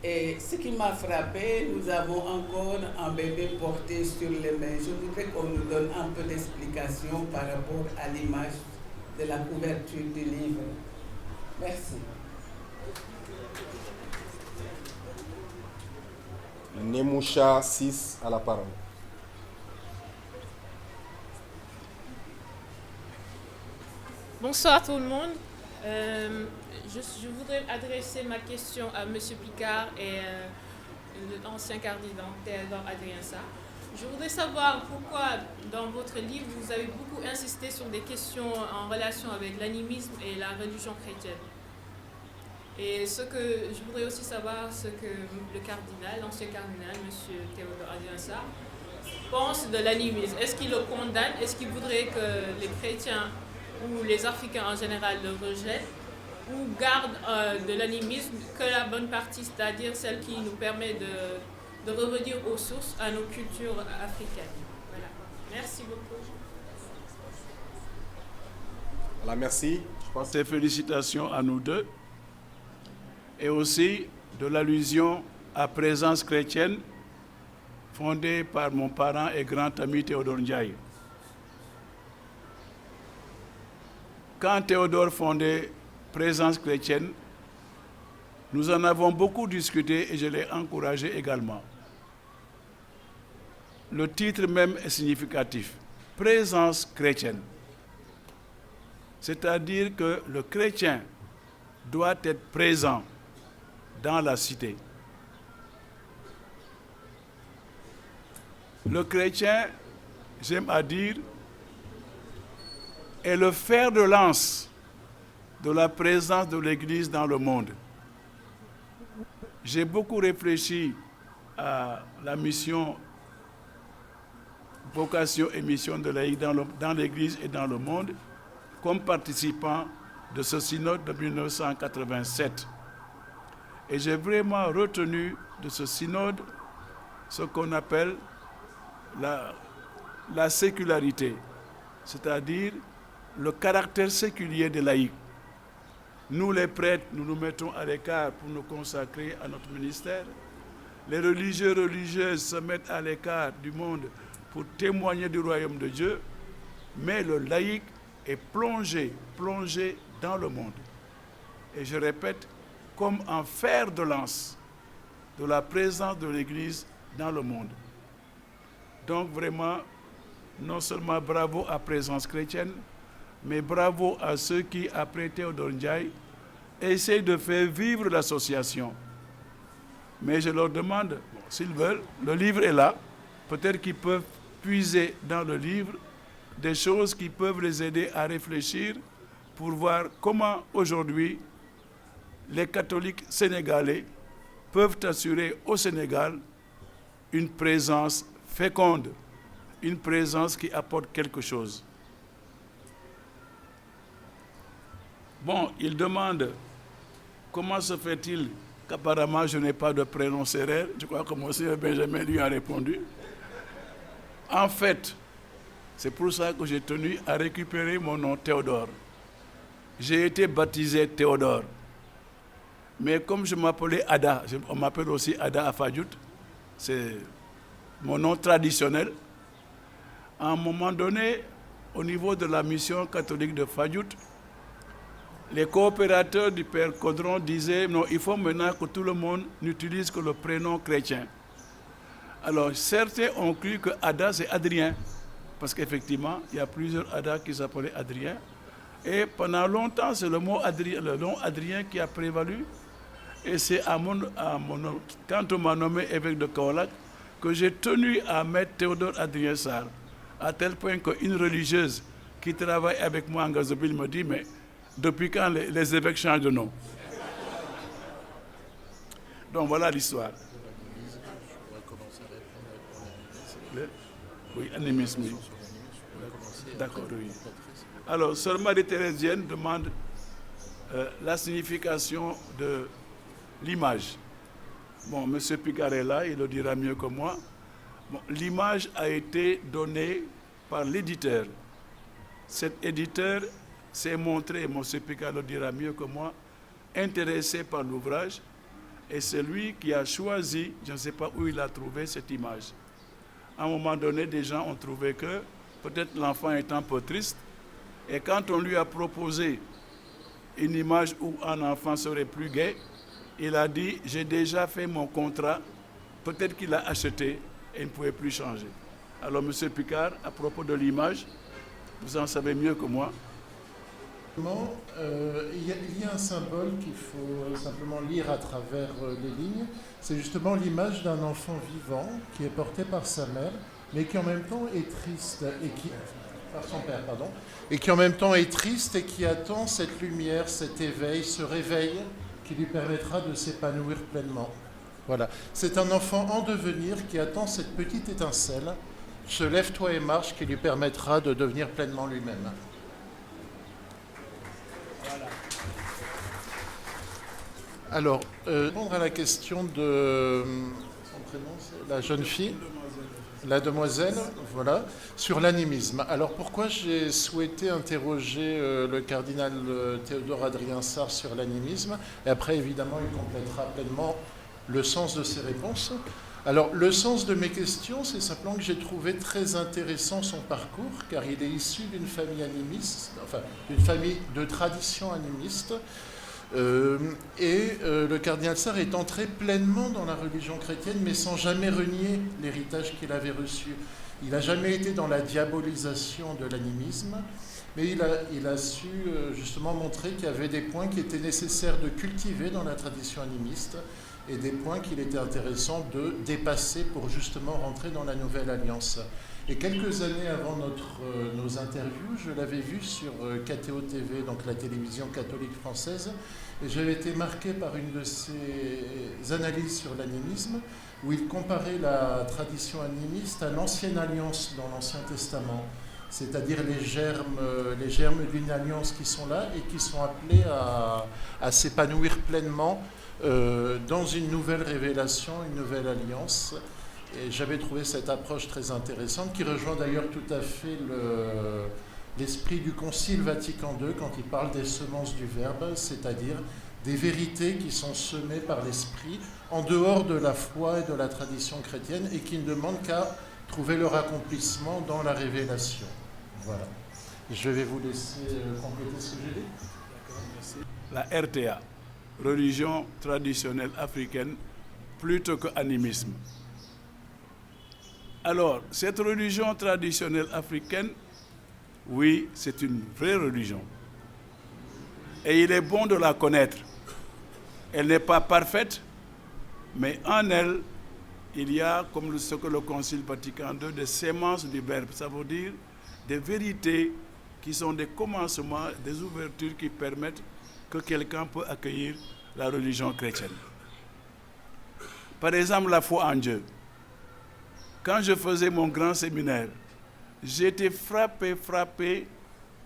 Et ce qui m'a frappé, nous avons encore un bébé porté sur les mains. Je voudrais qu'on nous donne un peu d'explication par rapport à l'image de la couverture du livre. Merci. Nemoucha 6 à la parole. Bonsoir tout le monde. Je voudrais adresser ma question à M. Picard et l'ancien cardinal Théodore Adrien Sarr. Je voudrais savoir pourquoi dans votre livre vous avez beaucoup insisté sur des questions en relation avec l'animisme et la religion chrétienne. Et ce que je voudrais aussi savoir, ce que le cardinal, l'ancien cardinal, M. Théodore Adrien Sarr, pense de l'animisme. Est-ce qu'il le condamne? Est-ce qu'il voudrait que les chrétiens ou les Africains en général le rejettent ou gardent de l'animisme que la bonne partie, c'est-à-dire celle qui nous permet de revenir aux sources, à nos cultures africaines? Voilà. Merci beaucoup. Voilà, merci. Je pense Ces félicitations à nous deux et aussi de l'allusion à Présence chrétienne fondée par mon parent et grand ami Théodore Ndiaye. Quand Théodore fondait Présence chrétienne, nous en avons beaucoup discuté et je l'ai encouragé également. Le titre même est significatif. Présence chrétienne. C'est-à-dire que le chrétien doit être présent dans la cité. Le chrétien, j'aime à dire, est le fer de lance de la présence de l'Église dans le monde. J'ai beaucoup réfléchi à la mission, vocation et mission de laïcs dans l'Église et dans le monde comme participant de ce synode de 1987. Et j'ai vraiment retenu de ce synode ce qu'on appelle la sécularité, c'est-à-dire le caractère séculier des laïcs. Nous, les prêtres, nous nous mettons à l'écart pour nous consacrer à notre ministère. Les religieux, religieuses se mettent à l'écart du monde pour témoigner du royaume de Dieu. Mais le laïc est plongé dans le monde. Et je répète, comme un fer de lance de la présence de l'Église dans le monde. Donc vraiment, non seulement bravo à Présence chrétienne, mais bravo à ceux qui, après Théodore Ndiaye, essayent de faire vivre l'association. Mais je leur demande, s'ils veulent, le livre est là, peut-être qu'ils peuvent puiser dans le livre des choses qui peuvent les aider à réfléchir pour voir comment aujourd'hui les catholiques sénégalais peuvent assurer au Sénégal une présence féconde, une présence qui apporte quelque chose. Bon, il demande comment se fait-il qu'apparemment je n'ai pas de prénom sérère. Je crois que mon sœur Benjamin lui a répondu. En fait, c'est pour ça que j'ai tenu à récupérer mon nom Théodore. J'ai été baptisé Théodore. Mais comme je m'appelais Ada, on m'appelle aussi Ada à Fadjout, c'est mon nom traditionnel. À un moment donné, au niveau de la mission catholique de Fadjout, les coopérateurs du Père Caudron disaient non, il faut maintenant que tout le monde n'utilise que le prénom chrétien. Alors certains ont cru que Ada c'est Adrien, parce qu'effectivement il y a plusieurs Ada qui s'appelaient Adrien. Et pendant longtemps c'est le nom Adrien qui a prévalu. Et c'est quand on m'a nommé évêque de Kaolack que j'ai tenu à mettre Théodore Adrien Sarr, à tel point qu'une religieuse qui travaille avec moi en Gazobil me dit mais Depuis quand les évêques changent de nom? Donc voilà l'histoire. Oui, animisme. Oui. D'accord, oui. Alors, Sœur Marie-Thérésienne demande la signification de l'image. Bon, M. Picard est là, il le dira mieux que moi. Bon, l'image a été donnée par l'éditeur. Cet éditeur s'est montré, M. Picard le dira mieux que moi, intéressé par l'ouvrage, et c'est lui qui a choisi, je ne sais pas où il a trouvé cette image. À un moment donné, des gens ont trouvé que peut-être l'enfant est un peu triste, et quand on lui a proposé une image où un enfant serait plus gai, il a dit, j'ai déjà fait mon contrat, peut-être qu'il a acheté et ne pouvait plus changer. Alors, M. Picard, à propos de l'image, vous en savez mieux que moi. Il y a un symbole qu'il faut simplement lire à travers les lignes. C'est justement l'image d'un enfant vivant qui est porté par sa mère, mais qui en même temps est triste par son père, pardon, et qui en même temps est triste et qui attend cette lumière, cet éveil, ce réveil qui lui permettra de s'épanouir pleinement. Voilà. C'est un enfant en devenir qui attend cette petite étincelle, ce lève-toi et marche qui lui permettra de devenir pleinement lui-même. Voilà. Alors, répondre à la question de son prénom, c'est la jeune fille, la demoiselle, voilà, sur l'animisme. Alors, pourquoi j'ai souhaité interroger le cardinal Théodore Adrien Sarr sur l'animisme? Et après, évidemment, il complétera pleinement le sens de ses réponses. Alors, le sens de mes questions, c'est simplement que j'ai trouvé très intéressant son parcours, car il est issu d'une famille animiste, enfin, d'une famille de tradition animiste. Le cardinal Sarr est entré pleinement dans la religion chrétienne, mais sans jamais renier l'héritage qu'il avait reçu. Il n'a jamais été dans la diabolisation de l'animisme, mais il a su justement montrer qu'il y avait des points qui étaient nécessaires de cultiver dans la tradition animiste et des points qu'il était intéressant de dépasser pour justement rentrer dans la Nouvelle Alliance. Et quelques années avant nos interviews, je l'avais vu sur KTO TV, donc la télévision catholique française, et j'avais été marqué par une de ses analyses sur l'animisme, où il comparait la tradition animiste à l'Ancienne Alliance dans l'Ancien Testament, c'est-à-dire les germes d'une alliance qui sont là et qui sont appelés à s'épanouir pleinement dans une nouvelle révélation, une nouvelle alliance. Et j'avais trouvé cette approche très intéressante, qui rejoint d'ailleurs tout à fait l'esprit du Concile Vatican II quand il parle des semences du Verbe, c'est-à-dire des vérités qui sont semées par l'Esprit en dehors de la foi et de la tradition chrétienne et qui ne demandent qu'à trouver leur accomplissement dans la révélation. Voilà. Je vais vous laisser compléter ce que j'ai dit. La RTA, religion traditionnelle africaine, plutôt que animisme. Alors, cette religion traditionnelle africaine, oui, c'est une vraie religion. Et il est bon de la connaître. Elle n'est pas parfaite, mais en elle, il y a, comme ce que le Concile Vatican II, des sémences du Verbe. Ça veut dire des vérités qui sont des commencements, des ouvertures qui permettent que quelqu'un peut accueillir la religion chrétienne. Par exemple, la foi en Dieu. Quand je faisais mon grand séminaire, j'étais frappé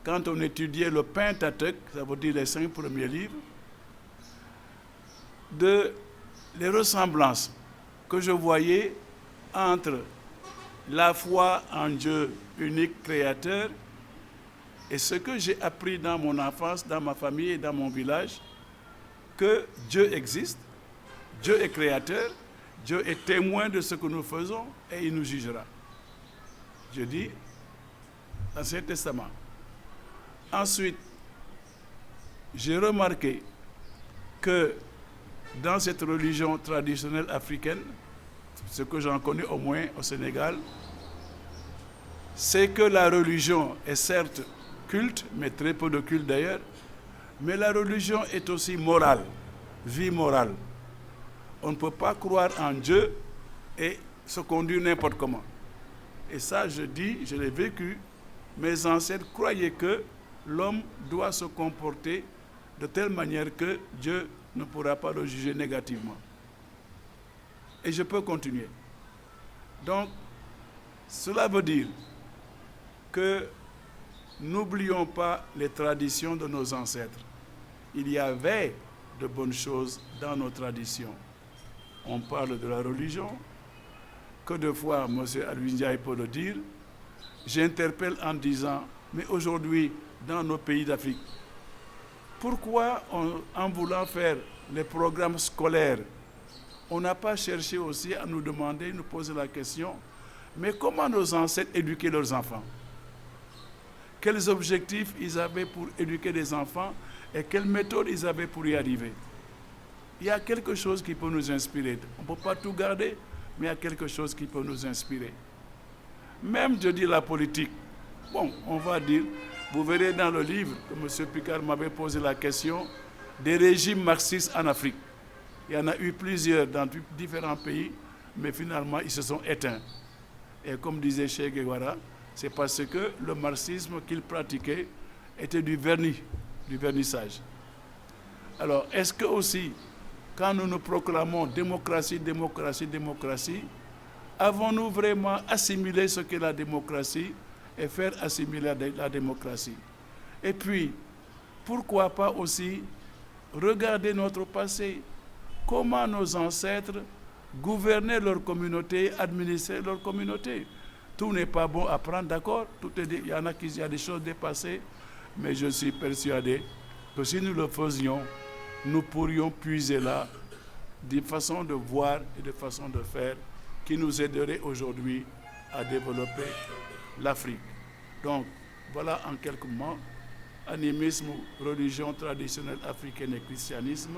quand on étudiait le Pentateuque, ça veut dire les 5 premiers livres, de les ressemblances que je voyais entre la foi en Dieu unique créateur et ce que j'ai appris dans mon enfance, dans ma famille et dans mon village, que Dieu existe, Dieu est créateur, Dieu est témoin de ce que nous faisons et il nous jugera. Je dis, l'Ancien Testament. Ensuite, j'ai remarqué que dans cette religion traditionnelle africaine, ce que j'en connais au moins au Sénégal, c'est que la religion est certes culte, mais très peu de culte d'ailleurs, mais la religion est aussi morale, vie morale. On ne peut pas croire en Dieu et se conduire n'importe comment. Et ça, je dis, je l'ai vécu, mes ancêtres croyaient que l'homme doit se comporter de telle manière que Dieu ne pourra pas le juger négativement. Et je peux continuer. Donc, cela veut dire que n'oublions pas les traditions de nos ancêtres. Il y avait de bonnes choses dans nos traditions. On parle de la religion, que de fois, M. Alwindiaï peut le dire. J'interpelle en disant, mais aujourd'hui, dans nos pays d'Afrique, pourquoi, en voulant faire les programmes scolaires, on n'a pas cherché aussi à nous demander, nous poser la question, mais comment nos ancêtres éduquaient leurs enfants? Quels objectifs ils avaient pour éduquer les enfants et quelles méthodes ils avaient pour y arriver? Il y a quelque chose qui peut nous inspirer. On ne peut pas tout garder, mais il y a quelque chose qui peut nous inspirer. Même, je dis, la politique. Bon, on va dire, vous verrez dans le livre que M. Picard m'avait posé la question des régimes marxistes en Afrique. Il y en a eu plusieurs dans différents pays, mais finalement, ils se sont éteints. Et comme disait Che Guevara, c'est parce que le marxisme qu'il pratiquait était du vernis, du vernissage. Alors, est-ce que aussi, quand nous nous proclamons démocratie, démocratie, démocratie, avons-nous vraiment assimilé ce qu'est la démocratie et faire assimiler la démocratie? Et puis, pourquoi pas aussi regarder notre passé? Comment nos ancêtres gouvernaient leur communauté, administraient leur communauté? Tout n'est pas bon à prendre, d'accord? Il y en a qui ont des choses dépassées, mais je suis persuadé que si nous le faisions, nous pourrions puiser là des façons de voir et des façons de faire qui nous aideraient aujourd'hui à développer l'Afrique. Donc, voilà en quelques mots, animisme, religion traditionnelle africaine et christianisme.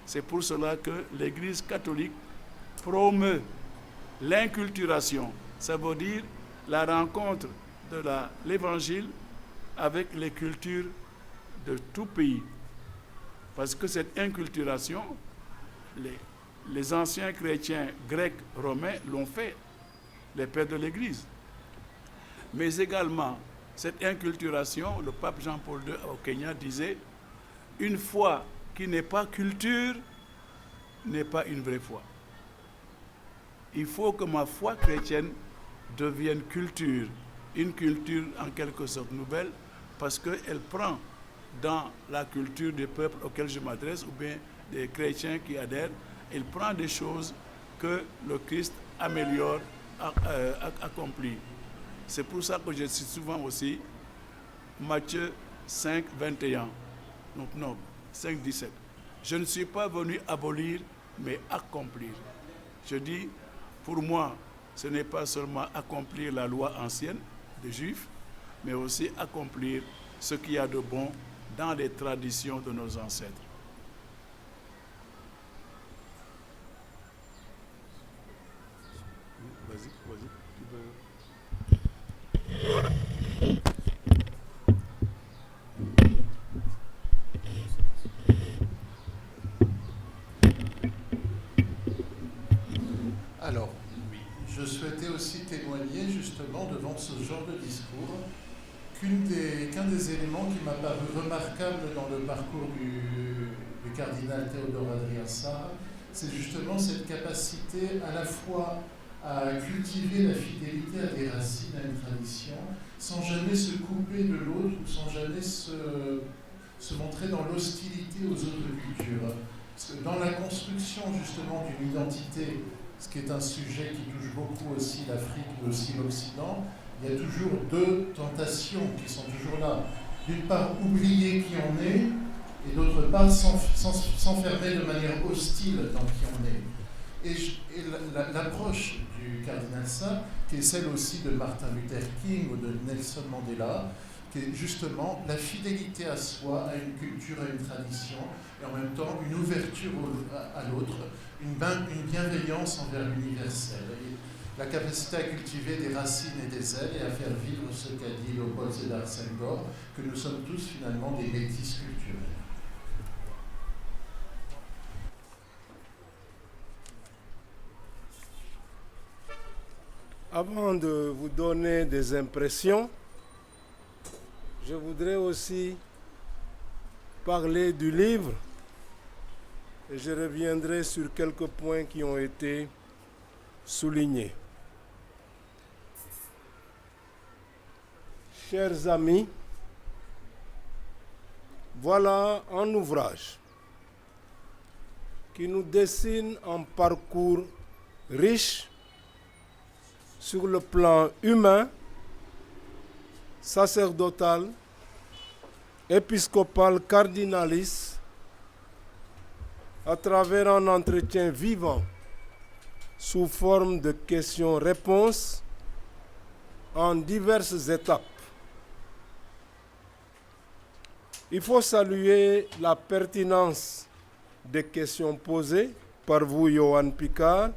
C'est pour cela que l'Église catholique promeut l'inculturation. Ça veut dire la rencontre de l'Évangile avec les cultures de tout pays. Parce que cette inculturation, les anciens chrétiens grecs, romains l'ont fait, les pères de l'Église. Mais également, cette inculturation, le pape Jean-Paul II au Kenya disait, une foi qui n'est pas culture n'est pas une vraie foi. Il faut que ma foi chrétienne devienne culture, une culture en quelque sorte nouvelle, parce qu'elle prend dans la culture des peuples auxquels je m'adresse, ou bien des chrétiens qui adhèrent, elle prend des choses que le Christ améliore, accomplit. C'est pour ça que je cite souvent aussi Matthieu 5, 21. Donc non, 5, 17. Je ne suis pas venu abolir, mais accomplir. Je dis, pour moi, ce n'est pas seulement accomplir la loi ancienne des Juifs, mais aussi accomplir ce qu'il y a de bon dans les traditions de nos ancêtres. Vas-y. Alors, je souhaitais aussi témoigner justement devant ce genre de discours qu'un des éléments qui m'a paru remarquable dans le parcours du cardinal Théodore Adrien Sarr, c'est justement cette capacité à la fois à cultiver la fidélité à des racines, à une tradition, sans jamais se couper de l'autre ou sans jamais se montrer dans l'hostilité aux autres cultures. Parce que dans la construction justement d'une identité, ce qui est un sujet qui touche beaucoup aussi l'Afrique, mais aussi l'Occident, il y a toujours deux tentations qui sont toujours là. D'une part, oublier qui on est, et d'autre part, s'enfermer de manière hostile dans qui on est. Et l'approche du cardinal Sarr, qui est celle aussi de Martin Luther King ou de Nelson Mandela, qui est justement la fidélité à soi, à une culture, à une tradition, et en même temps une ouverture à l'autre, une bienveillance envers l'universel. La capacité à cultiver des racines et des ailes et à faire vivre ce qu'a dit Léopold Sédar Senghor, que nous sommes tous finalement des métis culturels. Avant de vous donner des impressions, Je voudrais aussi parler du livre et je reviendrai sur quelques points qui ont été soulignés. Chers amis, voilà un ouvrage qui nous dessine un parcours riche sur le plan humain, sacerdotal, épiscopal, cardinaliste, à travers un entretien vivant sous forme de questions-réponses en diverses étapes. Il faut saluer la pertinence des questions posées par vous, Johan Picard,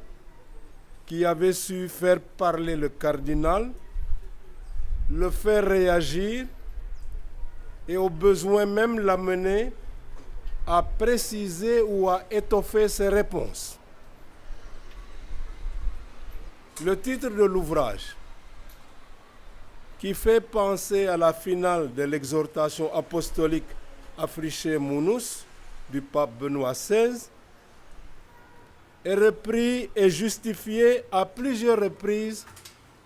qui avez su faire parler le cardinal, le faire réagir et au besoin même l'amener à préciser ou à étoffer ses réponses. Le titre de l'ouvrage, qui fait penser à la finale de l'exhortation apostolique Afriche Munus du pape Benoît XVI, est repris et justifié à plusieurs reprises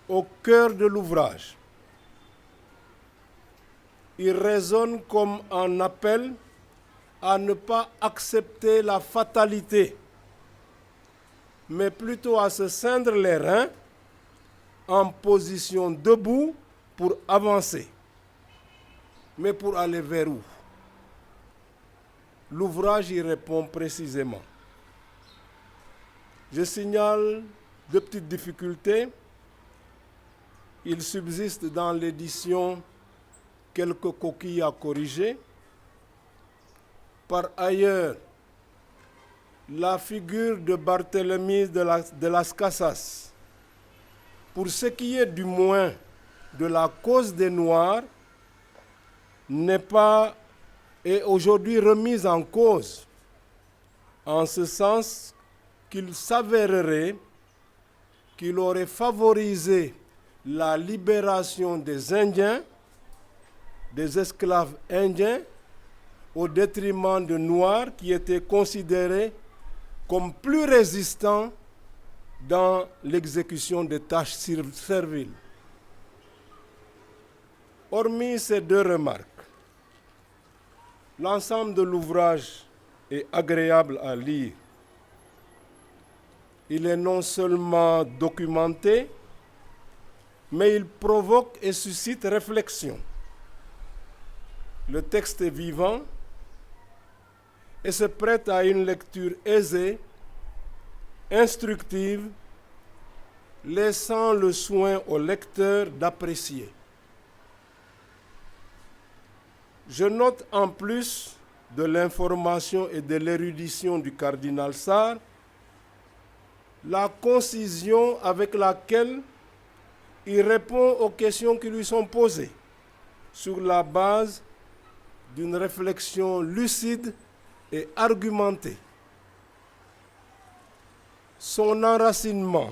au cœur de l'ouvrage. Il résonne comme un appel à ne pas accepter la fatalité, mais plutôt à se ceindre les reins en position debout pour avancer. Mais pour aller vers où? L'ouvrage y répond précisément. Je signale deux petites difficultés. Il subsiste dans l'édition quelques coquilles à corriger. Par ailleurs, la figure de Barthélemy de Las Casas, pour ce qui est du moins de la cause des Noirs, n'est pas est aujourd'hui remise en cause, en ce sens qu'il s'avérerait qu'il aurait favorisé la libération des Indiens, des esclaves indiens, au détriment de Noirs qui étaient considérés comme plus résistants dans l'exécution des tâches serviles. Hormis ces deux remarques, l'ensemble de l'ouvrage est agréable à lire. Il est non seulement documenté, mais il provoque et suscite réflexion. Le texte est vivant et se prête à une lecture aisée, instructive, laissant le soin au lecteur d'apprécier. Je note en plus de l'information et de l'érudition du cardinal Sarr la concision avec laquelle il répond aux questions qui lui sont posées sur la base d'une réflexion lucide et argumentée. Son enracinement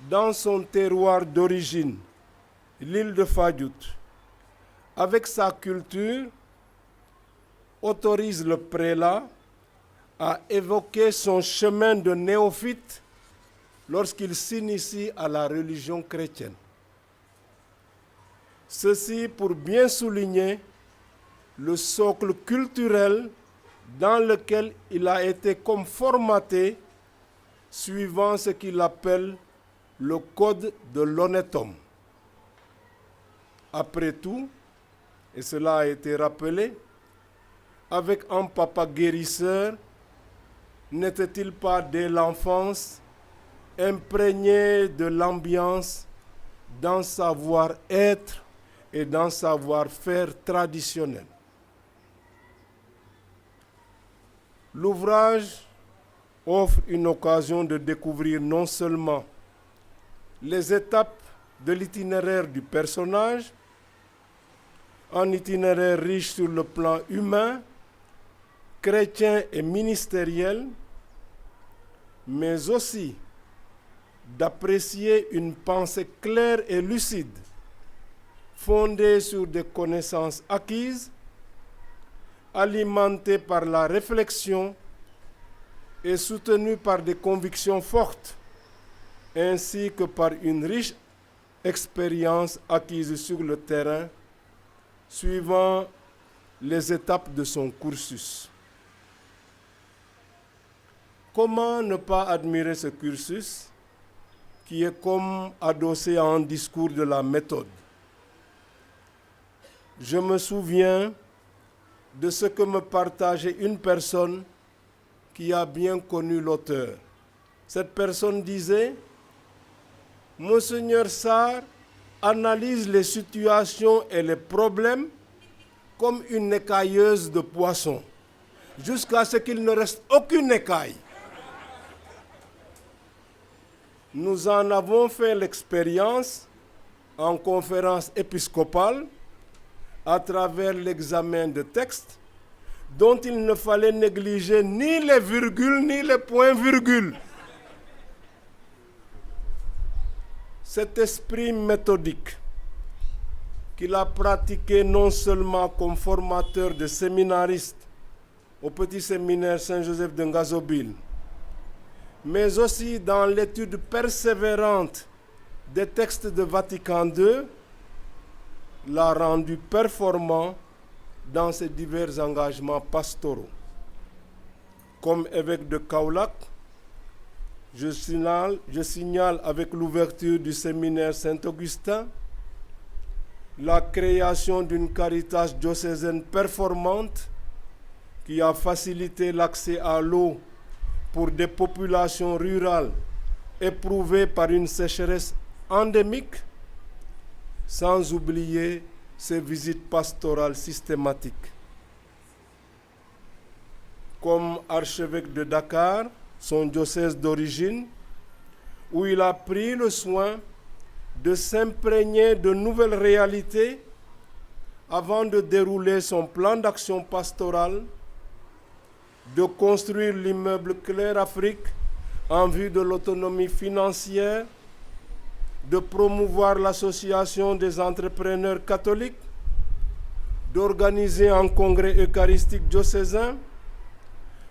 dans son terroir d'origine, l'île de Fadjout, avec sa culture, autorise le prélat à évoquer son chemin de néophyte lorsqu'il s'initie à la religion chrétienne. Ceci pour bien souligner le socle culturel dans lequel il a été comme formaté suivant ce qu'il appelle le code de l'honnête homme. Après tout, et cela a été rappelé, avec un papa guérisseur, n'était-il pas dès l'enfance imprégné de l'ambiance dans savoir-être et dans savoir-faire traditionnel? L'ouvrage offre une occasion de découvrir non seulement les étapes de l'itinéraire du personnage, un itinéraire riche sur le plan humain, chrétien et ministériel, mais aussi d'apprécier une pensée claire et lucide, fondée sur des connaissances acquises, alimentée par la réflexion et soutenue par des convictions fortes, ainsi que par une riche expérience acquise sur le terrain, suivant les étapes de son cursus. Comment ne pas admirer ce cursus qui est comme adossé à un discours de la méthode? Je me souviens de ce que me partageait une personne qui a bien connu l'auteur. Cette personne disait: Monseigneur Sarr analyse les situations et les problèmes comme une écailleuse de poissons, jusqu'à ce qu'il ne reste aucune écaille. Nous en avons fait l'expérience en conférence épiscopale à travers l'examen de textes dont il ne fallait négliger ni les virgules ni les points-virgules. Cet esprit méthodique qu'il a pratiqué non seulement comme formateur de séminaristes au petit séminaire Saint-Joseph de Ngazobil, mais aussi dans l'étude persévérante des textes de Vatican II, l'a rendu performant dans ses divers engagements pastoraux. Comme évêque de Kaolack, je signale avec l'ouverture du séminaire Saint-Augustin la création d'une Caritas diocésaine performante qui a facilité l'accès à l'eau pour des populations rurales éprouvées par une sécheresse endémique, sans oublier ses visites pastorales systématiques. Comme archevêque de Dakar, son diocèse d'origine, où il a pris le soin de s'imprégner de nouvelles réalités avant de dérouler son plan d'action pastorale, de construire l'immeuble Claire Afrique en vue de l'autonomie financière, de promouvoir l'association des entrepreneurs catholiques, d'organiser un congrès eucharistique diocésain,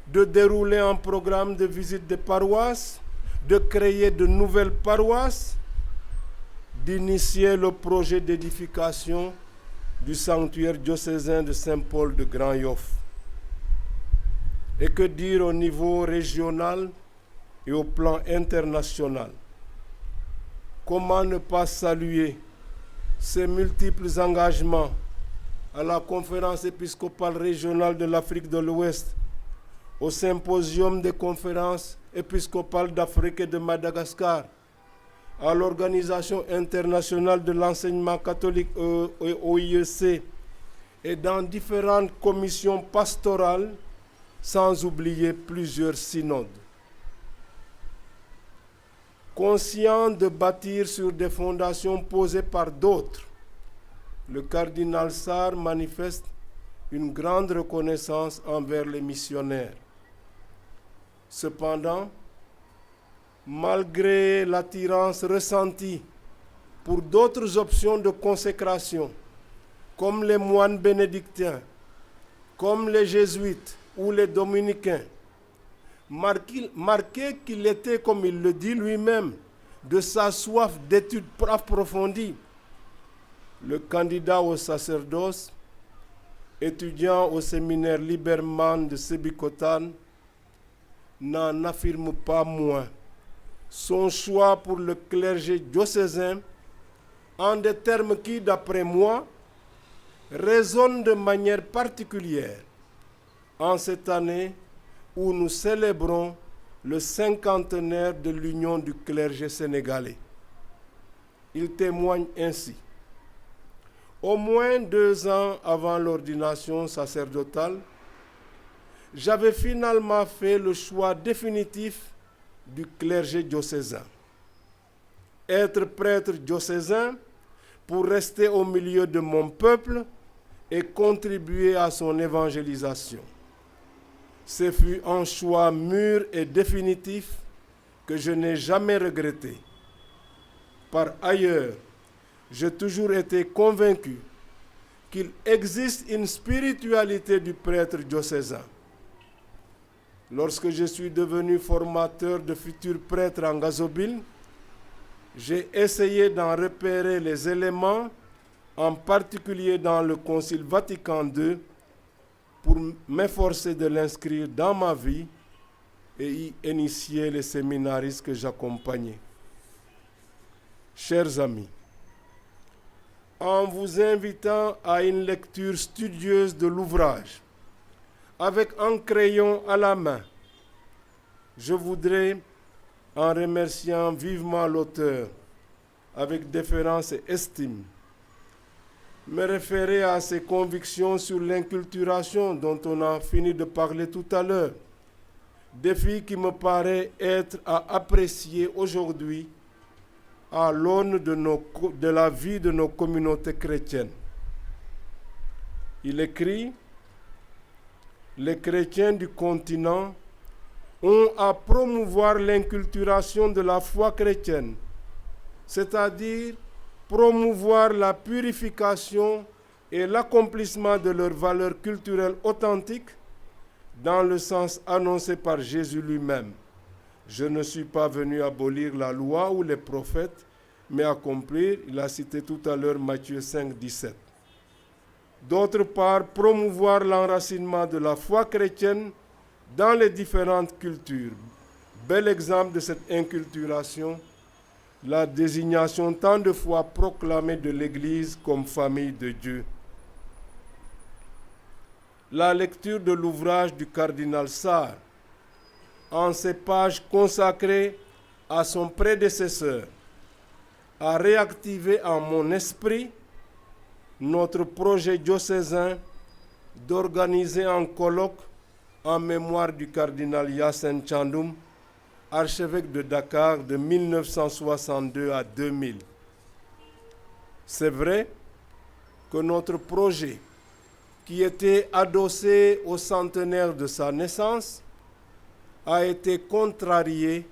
de dérouler un programme de visite des paroisses, de créer de nouvelles paroisses, d'initier le projet d'édification du sanctuaire diocésain de Saint-Paul de Grand-Yoff. Et que dire au niveau régional et au plan international? Comment ne pas saluer ces multiples engagements à la conférence épiscopale régionale de l'Afrique de l'Ouest, au symposium des conférences épiscopales d'Afrique et de Madagascar, à l'Organisation internationale de l'enseignement catholique OIEC et dans différentes commissions pastorales, sans oublier plusieurs synodes. Conscient de bâtir sur des fondations posées par d'autres, le cardinal Sarr manifeste une grande reconnaissance envers les missionnaires. Cependant, malgré l'attirance ressentie pour d'autres options de consécration, comme les moines bénédictins, comme les jésuites ou les dominicains, marqué qu'il était, comme il le dit lui-même, de sa soif d'études approfondies, le candidat au sacerdoce, étudiant au séminaire Liberman de Sébikotane, n'en affirme pas moins son choix pour le clergé diocésain en des termes qui, d'après moi, résonnent de manière particulière en cette année où nous célébrons le cinquantenaire de l'Union du clergé sénégalais. Il témoigne ainsi. Au moins 2 ans avant l'ordination sacerdotale, j'avais finalement fait le choix définitif du clergé diocésain. Être prêtre diocésain pour rester au milieu de mon peuple et contribuer à son évangélisation. Ce fut un choix mûr et définitif que je n'ai jamais regretté. Par ailleurs, j'ai toujours été convaincu qu'il existe une spiritualité du prêtre diocésain. Lorsque je suis devenu formateur de futurs prêtres en Gazobile, j'ai essayé d'en repérer les éléments, en particulier dans le Concile Vatican II, pour m'efforcer de l'inscrire dans ma vie et y initier les séminaristes que j'accompagnais. Chers amis, en vous invitant à une lecture studieuse de l'ouvrage, avec un crayon à la main, je voudrais, en remerciant vivement l'auteur, avec déférence et estime, me référer à ses convictions sur l'inculturation dont on a fini de parler tout à l'heure, défi qui me paraît être à apprécier aujourd'hui à l'aune de la vie de nos communautés chrétiennes. Il écrit: les chrétiens du continent ont à promouvoir l'inculturation de la foi chrétienne, c'est-à-dire promouvoir la purification et l'accomplissement de leurs valeurs culturelles authentiques dans le sens annoncé par Jésus lui-même. Je ne suis pas venu abolir la loi ou les prophètes, mais accomplir, il a cité tout à l'heure Matthieu 5, 17. D'autre part, promouvoir l'enracinement de la foi chrétienne dans les différentes cultures. Bel exemple de cette inculturation, la désignation tant de fois proclamée de l'Église comme famille de Dieu. La lecture de l'ouvrage du cardinal Sarr, en ces pages consacrées à son prédécesseur, a réactivé en mon esprit notre projet diocésain d'organiser un colloque en mémoire du cardinal Yassine Thiandoum, archevêque de Dakar de 1962 à 2000. C'est vrai que notre projet, qui était adossé au centenaire de sa naissance, a été contrarié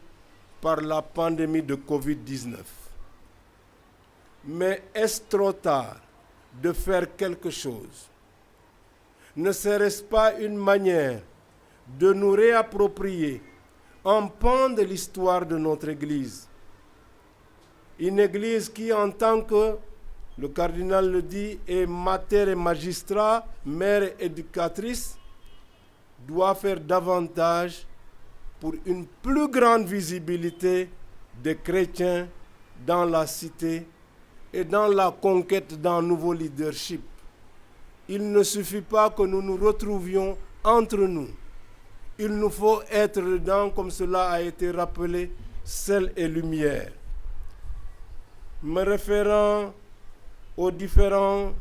par la pandémie de Covid-19. Mais est-ce trop tard de faire quelque chose? Ne serait-ce pas une manière de nous réapproprier un pan de l'histoire de notre Église? Une Église qui, en tant que, le cardinal le dit, est mater et magistrat, mère et éducatrice, doit faire davantage pour une plus grande visibilité des chrétiens dans la cité et dans la conquête d'un nouveau leadership. Il ne suffit pas que nous nous retrouvions entre nous. Il nous faut être dedans, comme cela a été rappelé, sel et lumière. Me référant aux différentes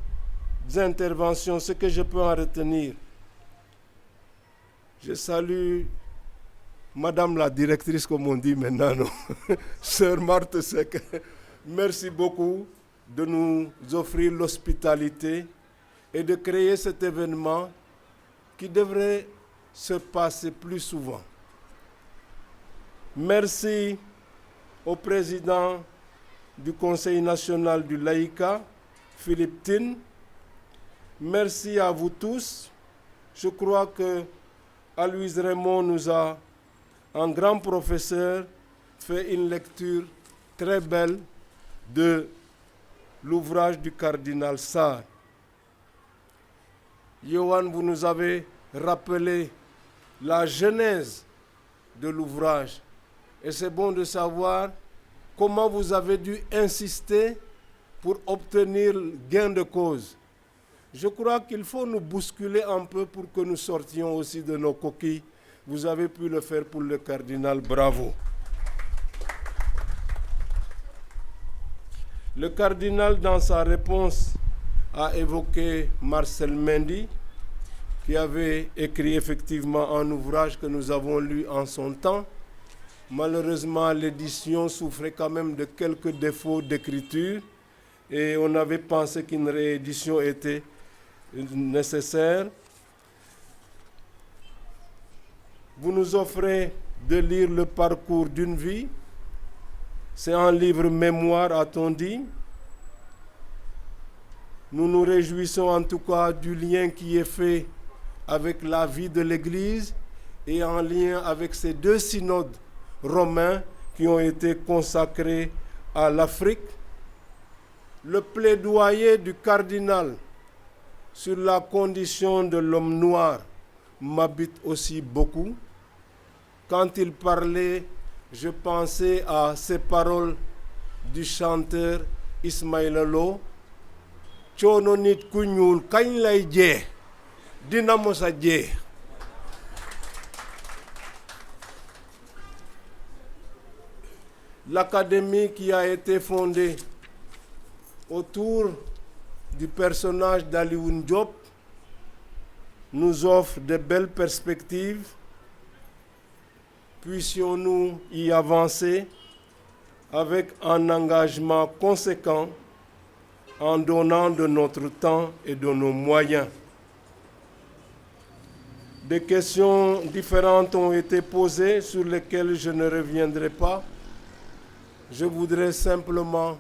interventions, ce que je peux en retenir, je salue Madame la directrice, comme on dit maintenant, non? Sœur Marthe Sek, merci beaucoup de nous offrir l'hospitalité et de créer cet événement qui devrait se passer plus souvent. Merci au président du Conseil national du laïcat, Philippe Tine. Merci à vous tous. Je crois que Aloïse Raymond nous a, un grand professeur, fait une lecture très belle de l'ouvrage du cardinal Sarr. Johan, vous nous avez rappelé la genèse de l'ouvrage. Et c'est bon de savoir comment vous avez dû insister pour obtenir gain de cause. Je crois qu'il faut nous bousculer un peu pour que nous sortions aussi de nos coquilles. Vous avez pu le faire pour le cardinal, bravo. Le cardinal, dans sa réponse, a évoqué Marcel Mendy, qui avait écrit effectivement un ouvrage que nous avons lu en son temps. Malheureusement, l'édition souffrait quand même de quelques défauts d'écriture et on avait pensé qu'une réédition était nécessaire. Vous nous offrez de lire le parcours d'une vie. C'est un livre mémoire, a-t-on dit. Nous nous réjouissons en tout cas du lien qui est fait avec la vie de l'Église et en lien avec ces 2 synodes romains qui ont été consacrés à l'Afrique. Le plaidoyer du cardinal sur la condition de l'homme noir m'habite aussi beaucoup. Quand il parlait, je pensais à ces paroles du chanteur Ismaïla Lo. Coono nit ku ñuul kañ lay jee dina mos a jee. L'académie qui a été fondée autour du personnage d'Alioune Diop nous offre de belles perspectives. Puissions-nous y avancer avec un engagement conséquent en donnant de notre temps et de nos moyens. Des questions différentes ont été posées sur lesquelles je ne reviendrai pas. Je voudrais simplement,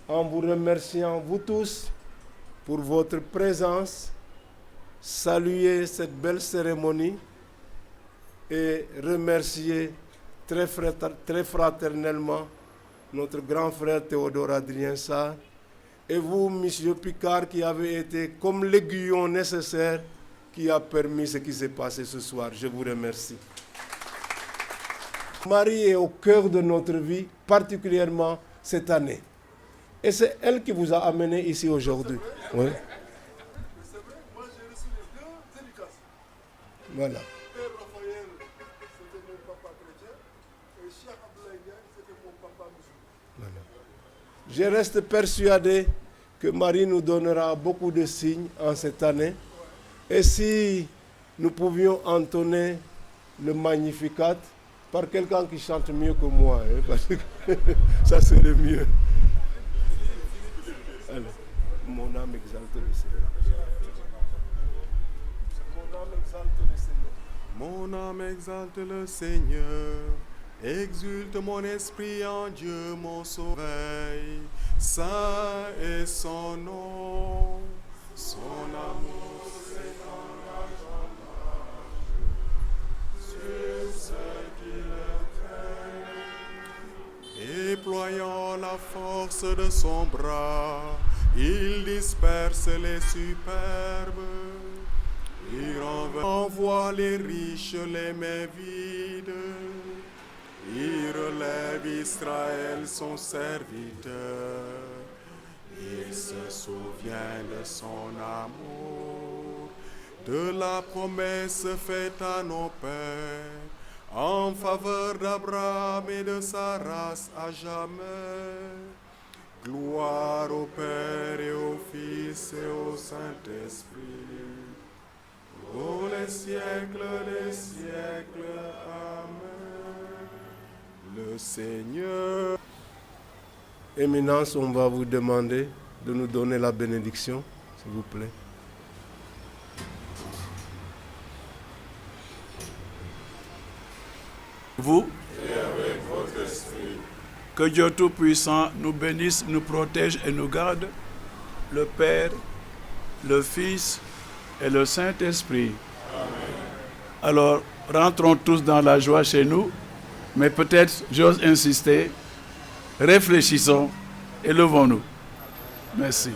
en vous remerciant, vous tous, pour votre présence, saluer cette belle cérémonie et remercier très fraternellement notre grand frère Théodore Adrien Sarr et vous, M. Picard, qui avez été comme l'aiguillon nécessaire qui a permis ce qui s'est passé ce soir. Je vous remercie. Marie est au cœur de notre vie, particulièrement cette année. Et c'est elle qui vous a amené ici aujourd'hui. Oui. C'est vrai, moi j'ai reçu les 2 éducations. Voilà. Père Raphaël, c'était mon papa chrétien, et Cheikh Abdoulaye Ndiaye, c'était mon papa musulman. Voilà. Je reste persuadé que Marie nous donnera beaucoup de signes en cette année. Et si nous pouvions entonner le Magnificat par quelqu'un qui chante mieux que moi, hein, parce que ça serait mieux. Alors, mon âme exalte le Seigneur. Mon âme exalte le Seigneur. Mon âme exalte le Seigneur, exulte mon esprit en Dieu mon sauveur. Saint est son nom, son amour s'étend sur ceux qui le craignent. Déployant la force de son bras, il disperse les superbes. Il envoie les riches les mains vides. Il relève Israël son serviteur. Il se souvient de son amour, de la promesse faite à nos pères, en faveur d'Abraham et de sa race à jamais. Gloire au Père et au Fils et au Saint-Esprit, pour les siècles des siècles. Amen. Le Seigneur. Éminence, on va vous demander de nous donner la bénédiction, s'il vous plaît. Vous, et avec votre esprit, que Dieu Tout-Puissant nous bénisse, nous protège et nous garde, le Père, le Fils et le Saint-Esprit. Amen. Alors, rentrons tous dans la joie chez nous, mais peut-être, j'ose insister, réfléchissons et levons-nous. Merci.